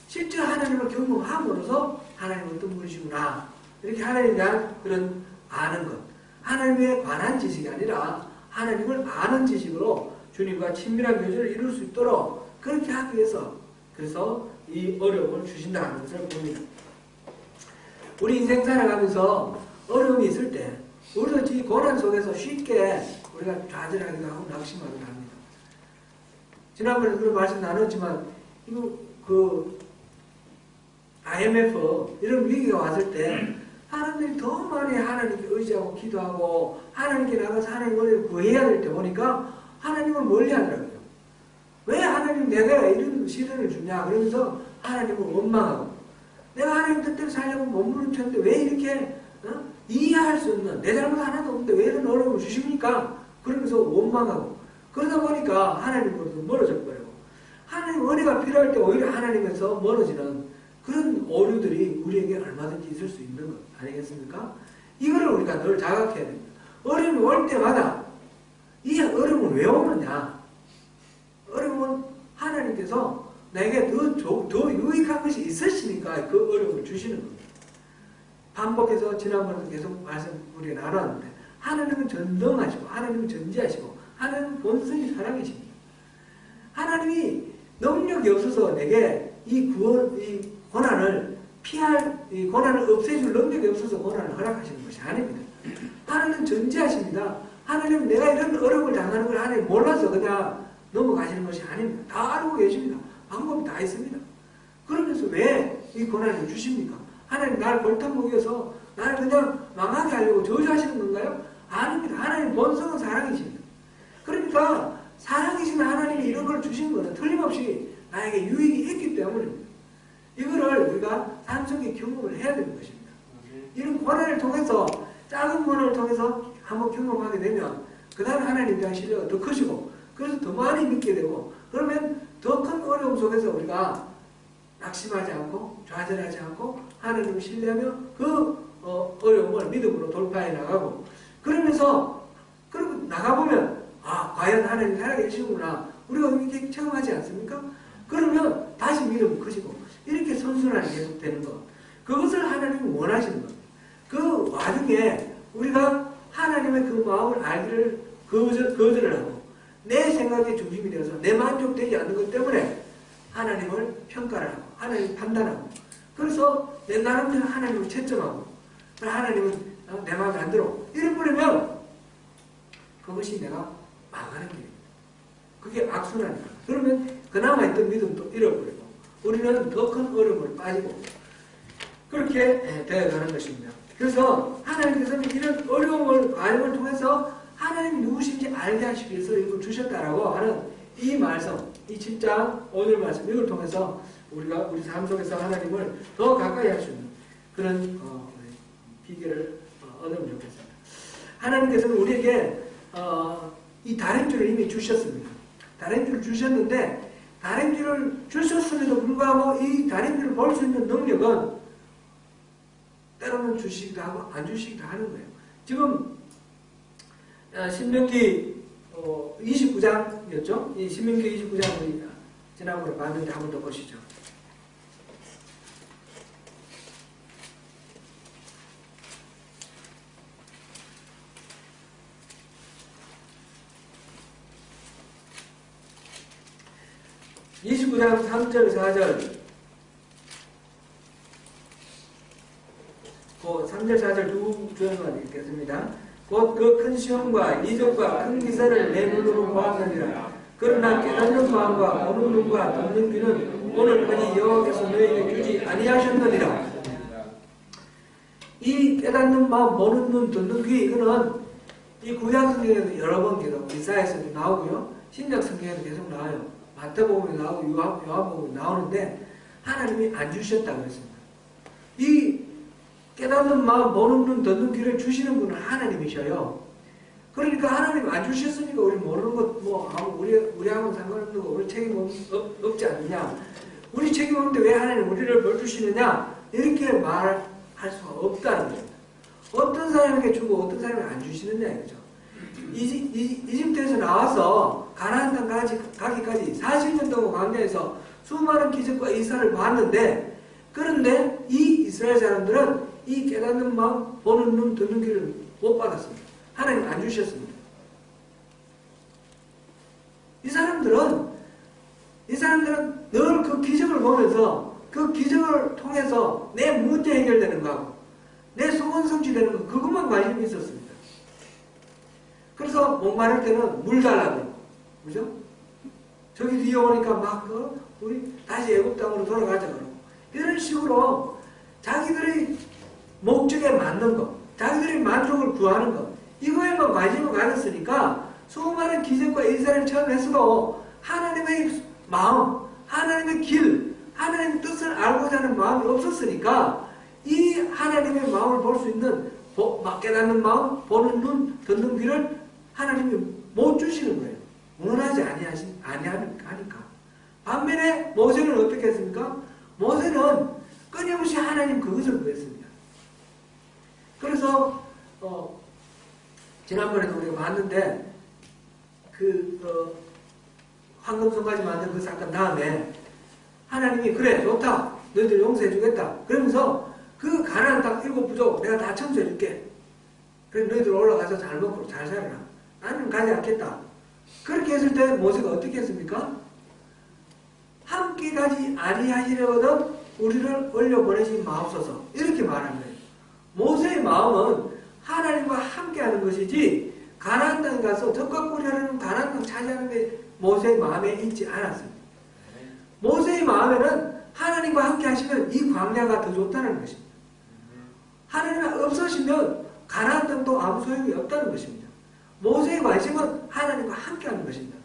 실제 하나님을 경험함으로써 하나님은 어떤 분이시구나 이렇게 하나님에 대한 그런 아는 것 하나님에 관한 지식이 아니라 하나님을 아는 지식으로 주님과 친밀한 교제를 이룰 수 있도록 그렇게 하기 위해서 그래서 이 어려움을 주신다는 것을 봅니다. 우리 인생 살아가면서 어려움이 있을 때 우리도 이 고난 속에서 쉽게 우리가 좌절하기도 하고 낙심하기도 합니다. 지난번에 그런 말씀 나눴지만 그 IMF 이런 위기가 왔을 때 사람들이 더 많이 하나님께 의지하고 기도하고 하나님께 나가서 하나님을 구해야 될 때 보니까 하나님을 멀리하더라고요. 왜 하나님 내가 이런 시련을 주냐 그러면서 하나님을 원망하고 내가 하나님 뜻대로 살려고 몸부림쳤는데 왜 이렇게 이해할 수 없는 내 잘못 하나도 없는데 왜 이런 어려움을 주십니까? 그러면서 원망하고 그러다 보니까 하나님으로부터 멀어져 버리고 하나님 은혜가 필요할 때 오히려 하나님에서 멀어지는 그런 오류들이 우리에게 얼마든지 있을 수 있는 것 아니겠습니까? 이거를 우리가 늘 자각해야 됩니다. 어려움이 올 때마다 이 어려움은 왜 오느냐? 어려움은 하나님께서 내게 더 유익한 것이 있으시니까 그 어려움을 주시는 겁니다. 반복해서 지난번에도 계속 말씀 우리가 나눴는데 하나님은 전능하시고 하나님은 전지하시고 하나님은 본성이 살아계십니다. 하나님이 능력이 없어서 내게 이 고난을 피할, 이 고난을 없애줄 능력이 없어서 고난을 허락하시는 것이 아닙니다. 하나님은 전지하십니다. 하나님은 내가 이런 어려움을 당하는 걸 하나님 몰라서 그냥 넘어가시는 것이 아닙니다. 다 알고 계십니다. 방법이 다 있습니다. 그러면서 왜 이 고난을 주십니까? 하나님 나를 골탕 먹여서 나를 그냥 망하게 하려고 저주하시는 건가요? 아닙니다. 하나님 본성은 사랑이십니다. 그러니까 사랑이신 하나님이 이런 걸 주신 것은 틀림없이 나에게 유익이 있기 때문입니다. 이거를 우리가 삶 속에 경험을 해야 되는 것입니다. 이런 고난을 통해서 작은 고난을 통해서 한번 경험하게 되면 그 다음에 하나님에 대한 신뢰가 더 커지고 그래서 더 많이 믿게 되고 그러면 더 큰 어려움 속에서 우리가 낙심하지 않고 좌절하지 않고 하나님을 신뢰하며 그 어려움을 믿음으로 돌파해 나가고 그러면서 그리고 나가보면 과연 하나님 살아계시구나 우리가 이렇게 체험하지 않습니까? 그러면 다시 믿음이 커지고 이렇게 선순환이 계속되는 것 그것을 하나님이 원하시는 겁니다. 그 와중에 우리가 하나님의 그 마음을 알기를 거절을 하고 내 생각의 중심이 되어서 내 만족되지 않는 것 때문에 하나님을 평가를 하고 하나님을 판단하고 그래서 내 나름대로 하나님을 채점하고 하나님은 내 마음에 안 들어 이래버리면 그것이 내가 망하는 길입니다. 그게 악순환이다. 그러면 그나마 있던 믿음도 잃어버리고 우리는 더 큰 어려움을 빠지고 그렇게 되어가는 것입니다. 그래서 하나님께서는 이런 어려움을 통해서 하나님이 누구신지 알게 하시기 위해서 이걸 주셨다라고 하는 이 말씀, 이 7장 5절 말씀 이걸 통해서 우리가 우리 삶 속에서 하나님을 더 가까이 할 수 있는 그런 비결을 얻으면 좋겠습니다. 하나님께서는 우리에게 이 다림줄을 이미 주셨습니다. 다림줄을 주셨는데 다림줄을 주셨음에도 불구하고 이 다림줄을 볼 수 있는 능력은 때로는 주시기도 하고 안 주시기도 하는 거예요. 지금 신명기 29장이었죠? 이 신명기 29장을 지난번에 봤는데 한 번 더 보시죠. (29장) 3절 4절 3절 4절 두 조용만 읽겠습니다. 곧 그 큰 시험과 이적과 큰 기사를 내 눈으로 보았느니라. 그러나 깨닫는 마음과 보는 눈과 듣는 귀는 오늘까지 여호와께서 너희에게 주지 아니하셨느니라. 이 깨닫는 마음, 보는 눈, 듣는 귀, 이거는 이 구약 성경에도 여러 번 계속 이사야서도 나오고요, 신약 성경에도 계속 나와요. 마태복음에 나오고 요한복음에 나오는데 하나님이 안 주셨다고 했습니다. 이 깨닫는 마음, 보는 눈, 듣는 귀를 주시는 분은 하나님이셔요. 그러니까 하나님 안 주셨으니까 우리 모르는 것, 우리하고는 상관없는 거, 우리 책임 없지 않느냐. 우리 책임 없는데 왜 하나님 우리를 벌 주시느냐. 이렇게 말할 수가 없다는 겁니다. 어떤 사람에게 주고 어떤 사람에게 안 주시느냐 이거죠. 이집트에서 나와서 가나안 땅 가기까지 40년 동안 광야에서 수많은 기적과 이사를 봤는데, 그런데 이 이스라엘 사람들은 이 깨닫는 마음, 보는 눈, 듣는 귀를 못 받았습니다. 하나님 안 주셨습니다. 이 사람들은 늘 그 기적을 보면서 그 기적을 통해서 내 문제 해결되는 거하고 내 소원 성취되는 거, 그것만 관심이 있었습니다. 그래서 목마를 때는 물 달라고, 그죠? 저기 뒤에 오니까 막 우리 다시 애굽 땅으로 돌아가자 그러고, 이런 식으로 자기들의 목적에 맞는 것, 자기들의 만족을 구하는 것, 이거에만 관심을 가졌으니까 수많은 기적과 이사를 처음 했어도 하나님의 마음, 하나님의 길, 하나님의 뜻을 알고자 하는 마음이 없었으니까 이 하나님의 마음을 볼 수 있는 깨닫는 마음, 보는 눈, 듣는 귀를 하나님이 못 주시는 거예요. 원하지 아니하니까. 반면에 모세는 어떻게 했습니까? 모세는 끊임없이 하나님 그것을 구했습니다. 그래서 지난번에도 우리가 봤는데 황금성까지 만든 그 사건 다음에 하나님이 그래 좋다, 너희들 용서해 주겠다 그러면서 그 가나안 땅 7부족 내가 다 청소해 줄게, 그래 너희들 올라가서 잘 먹고 잘 살아라, 나는 가지 않겠다. 그렇게 했을 때 모세가 어떻게 했습니까? 함께 가지 아니하시려거든 우리를 올려보내신 마옵소서, 이렇게 말한 거예요. 모세의 마음은 하나님과 함께하는 것이지 가나안 땅에 가서 적과 꿀이라는 가나안 땅 차지하는 게 모세의 마음에 있지 않았습니다. 모세의 마음에는 하나님과 함께 하시면 이 광야가 더 좋다는 것입니다. 하나님이 없으시면 가나안 땅도 아무 소용이 없다는 것입니다. 모세의 관심은 하나님과 함께 하는 것입니다.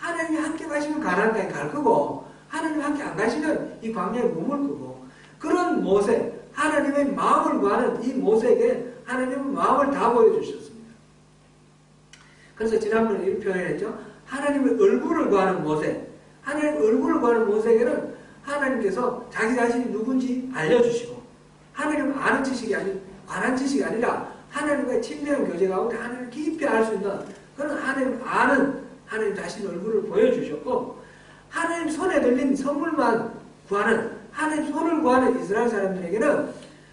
하나님이 함께 가시면 가나안 땅에 갈 거고, 하나님이 함께 안 가시면 이 광야에 머물 거고, 그런 모세, 하나님의 마음을 구하는 이 모세에게 하나님은 마음을 다 보여주셨습니다. 그래서 지난번에 이렇게 표현했죠. 하나님의 얼굴을 구하는 모세, 하나님의 얼굴을 구하는 모세에게는 하나님께서 자기 자신이 누군지 알려주시고, 하나님을 아는 지식이 관한 지식이 아니라 하나님과의 친밀한 교제 가운데 하나님을 깊이 알 수 있는 그런 하나님을 아는 하나님 자신의 얼굴을 보여주셨고, 하나님 손에 들린 선물만 구하는, 하나님 손을 구하는 이스라엘 사람들에게는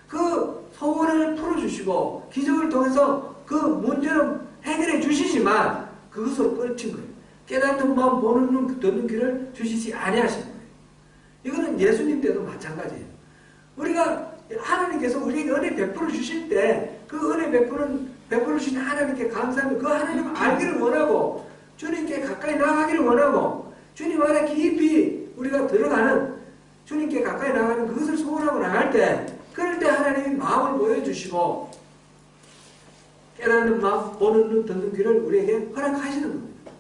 그 소원을 풀어주시고 기적을 통해서 그 문제를 해결해 주시지만 그것으로 끝인 거예요. 깨닫는 마음, 보는 눈, 듣는 귀를 주시지 아니하신 거예요. 이거는 예수님 때도 마찬가지예요. 우리가 하나님께서 우리에게 은혜 베풀어 주실 때 그 은혜 베풀어 주신 하나님께 감사하며 그 하나님을 알기를 원하고 주님께 가까이 나가기를 원하고 주님 안에 깊이 우리가 들어가는, 주님께 가까이 나가는 그것을 소원하고 나갈 때, 그럴 때 하나님이 마음을 보여주시고 깨닫는 마음, 보는 눈, 듣는 귀를 우리에게 허락하시는 겁니다.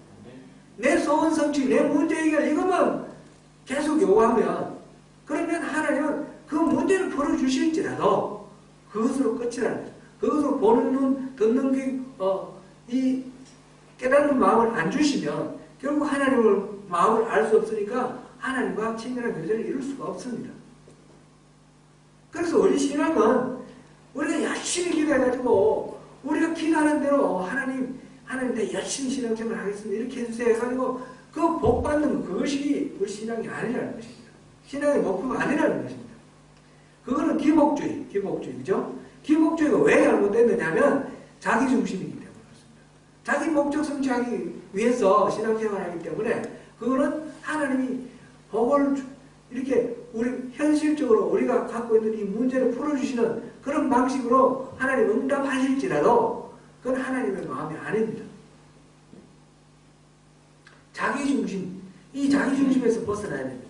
내 소원 성취, 내 문제 해결 이것만 계속 요구하면, 그러면 하나님은 그 문제를 풀어주실지라도 그것으로 끝이라는 거죠. 그것으로 보는 눈, 듣는 귀, 이 깨닫는 마음을 안 주시면 결국 하나님을 마음을 알 수 없으니까 하나님과 친밀한 교제를 이룰 수가 없습니다. 그래서 우리 신앙은 우리가 열심히 기도해가지고 우리가 기도하는 대로 하나님한테 열심히 신앙생활을 하겠습니다. 이렇게 해주세요 해가지고 그 복 받는 그것이 우리 신앙이 아니라는 것입니다. 신앙의 목표가 아니라는 것입니다. 그거는 기복주의, 그죠? 기복주의가 왜 잘못됐느냐면 자기중심이기 때문에 그렇습니다. 자기 목적 성취하기 위해서 신앙생활을 하기 때문에 그거는 하나님이 복을 이렇게 우리 현실적으로 우리가 갖고 있는 이 문제를 풀어주시는 그런 방식으로 하나님 응답하실지라도 그건 하나님의 마음이 아닙니다. 자기중심, 이 자기중심에서 벗어나야 됩니다.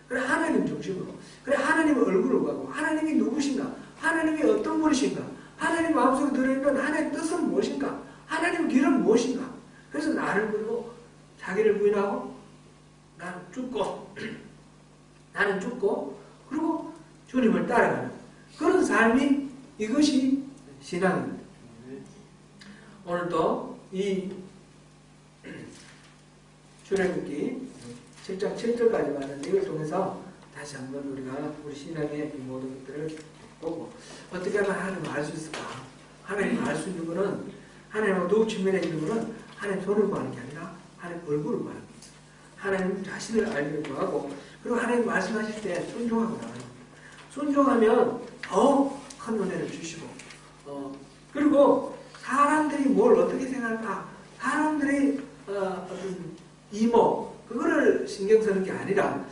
그래 하나님 중심으로, 그래 하나님의 얼굴을 가고 하나님이 누구신가, 하나님이 어떤 분이신가, 하나님 마음속에 들어있는 하나님의 뜻은 무엇인가, 하나님의 길은 무엇인가. 그래서 나를 부르고 자기를 부인하고 나는 죽고 그리고 주님을 따라가는 그런 삶이 이것이 신앙입니다. 오늘도 이 출애굽기 7장 7절까지 말하는 이걸 통해서 다시 한번 우리가 우리 신앙의 이 모든 것들을 보고 어떻게 하면 하나님을 알 수 있을까? 하나님을 알 수 있는 것은 하나님과 더욱 친밀해지는 것은 하나님 손을 구하는 게 아니라 하나님 얼굴을 구하는 거예요. 하나님 자신을 알려고 하고 그리고 하나님 말씀하실 때 순종하고 나가는 겁니다. 순종하면 더 큰 은혜를 주시고 그리고 사람들이 뭘 어떻게 생각할까? 사람들의 어떤 이모 그거를 신경 쓰는 게 아니라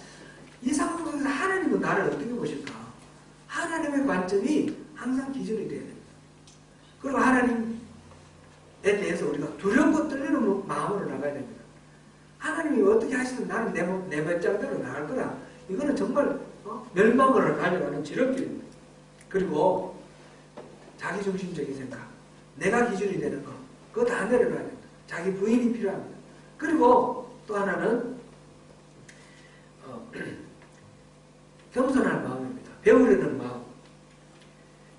이 상황 속에서 하나님은 나를 어떻게 보실까? 하나님의 관점이 항상 기준이 되어야 됩니다. 그리고 하나님에 대해서 우리가 두렵고 떨리는 마음으로 나가야 됩니다. 하나님이 어떻게 하시든 나는 내 배짱대로 나갈 거다. 이거는 정말 멸망으로 달려가는 지름길입니다. 그리고 자기중심적인 생각, 내가 기준이 되는 거, 그거 다 내려놔야 됩니다. 자기 부인이 필요합니다. 그리고 또 하나는 겸손한 마음입니다. 배우려는 마음.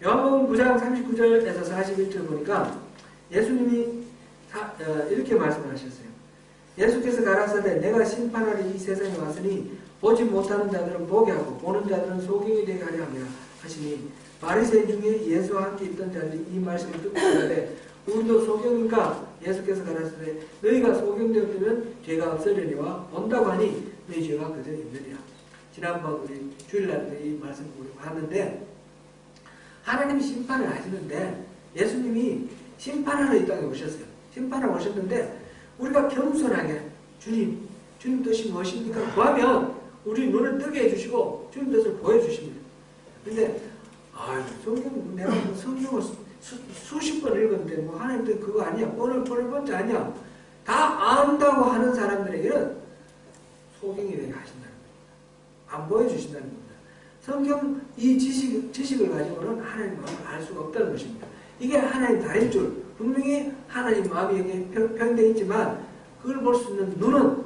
요한복음 9장 39절에서 41절 보니까 예수님이 이렇게 말씀하셨어요. 예수께서 가라사대 내가 심판하러 이 세상에 왔으니 보지 못하는 자들은 보게 하고 보는 자들은 소경이 되게 하려 하며 하시니 바리새인 중에 예수와 함께 있던 자들이 이 말씀을 듣고 있는데 우리도 소경인가? 예수께서 가라사대 너희가 소경되었으면 죄가 없으려니와 본다고 하니 너희 죄가 그대로 있느니라. 지난번 우리 주일날 때 이 말씀을 우리 봤는데 하나님이 심판을 하시는데 예수님이 심판하러 이 땅에 오셨어요. 심판하러 오셨는데 우리가 겸손하게 주님 뜻이 무엇입니까? 구하면 우리 눈을 뜨게 해주시고 주님 뜻을 보여주십니다. 근데 성경 내가 성경을 수십 번 읽었는데 뭐 하나님 뜻 그거 아니야. 오늘 번째 아니야. 다 안다고 하는 사람들에게는 소경이 되게 하신다는 겁니다. 안 보여주신다는 겁니다. 성경 이 지식을 가지고는 하나님 마음을 알 수가 없다는 것입니다. 이게 하나님 다인 줄 분명히 하나님 마음이 여기 표현되어 있지만 그걸 볼 수 있는 눈은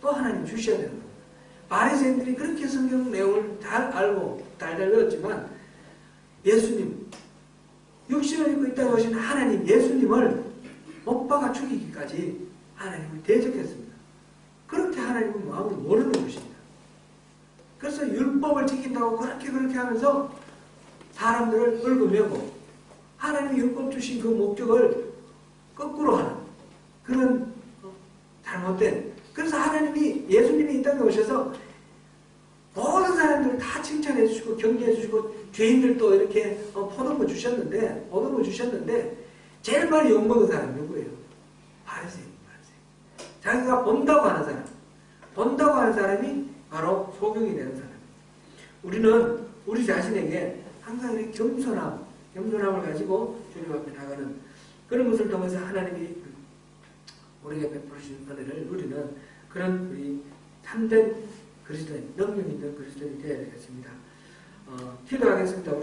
또 하나님 주셔야 되는 겁니다. 바리새인들이 그렇게 성경 내용을 잘 알고 달달 외웠지만 예수님 육신을 입고 있다고 하신 하나님 예수님을 못 박아 죽이기까지 하나님을 대적했습니다. 그렇게 하나님은 마음을 모르는 것입니다. 그래서 율법을 지킨다고 그렇게 하면서 사람들을 얽어매고 하나님이 율법 주신 그 목적을 거꾸로 하는 그런 잘못된 그래서 하나님이 예수님이 이 땅에 오셔서 모든 사람들을 다 칭찬해 주시고 격려해 주시고 죄인들도 이렇게 포도주 주셨는데 제일 많이 욕먹은 사람이 누구예요? 바리새인. 자기가 본다고 하는 사람이 바로 소경이 되는 사람입니다. 우리 자신에게 항상 이렇게 겸손함을 가지고 주님 앞에 나가는 그런 것을 통해서 하나님이 우리에게 베푸신 은혜를 누리는 그런 우리 참된 그리스도인, 능력 있는 그리스도인이 되어야 되겠습니다. 기도하겠습니다.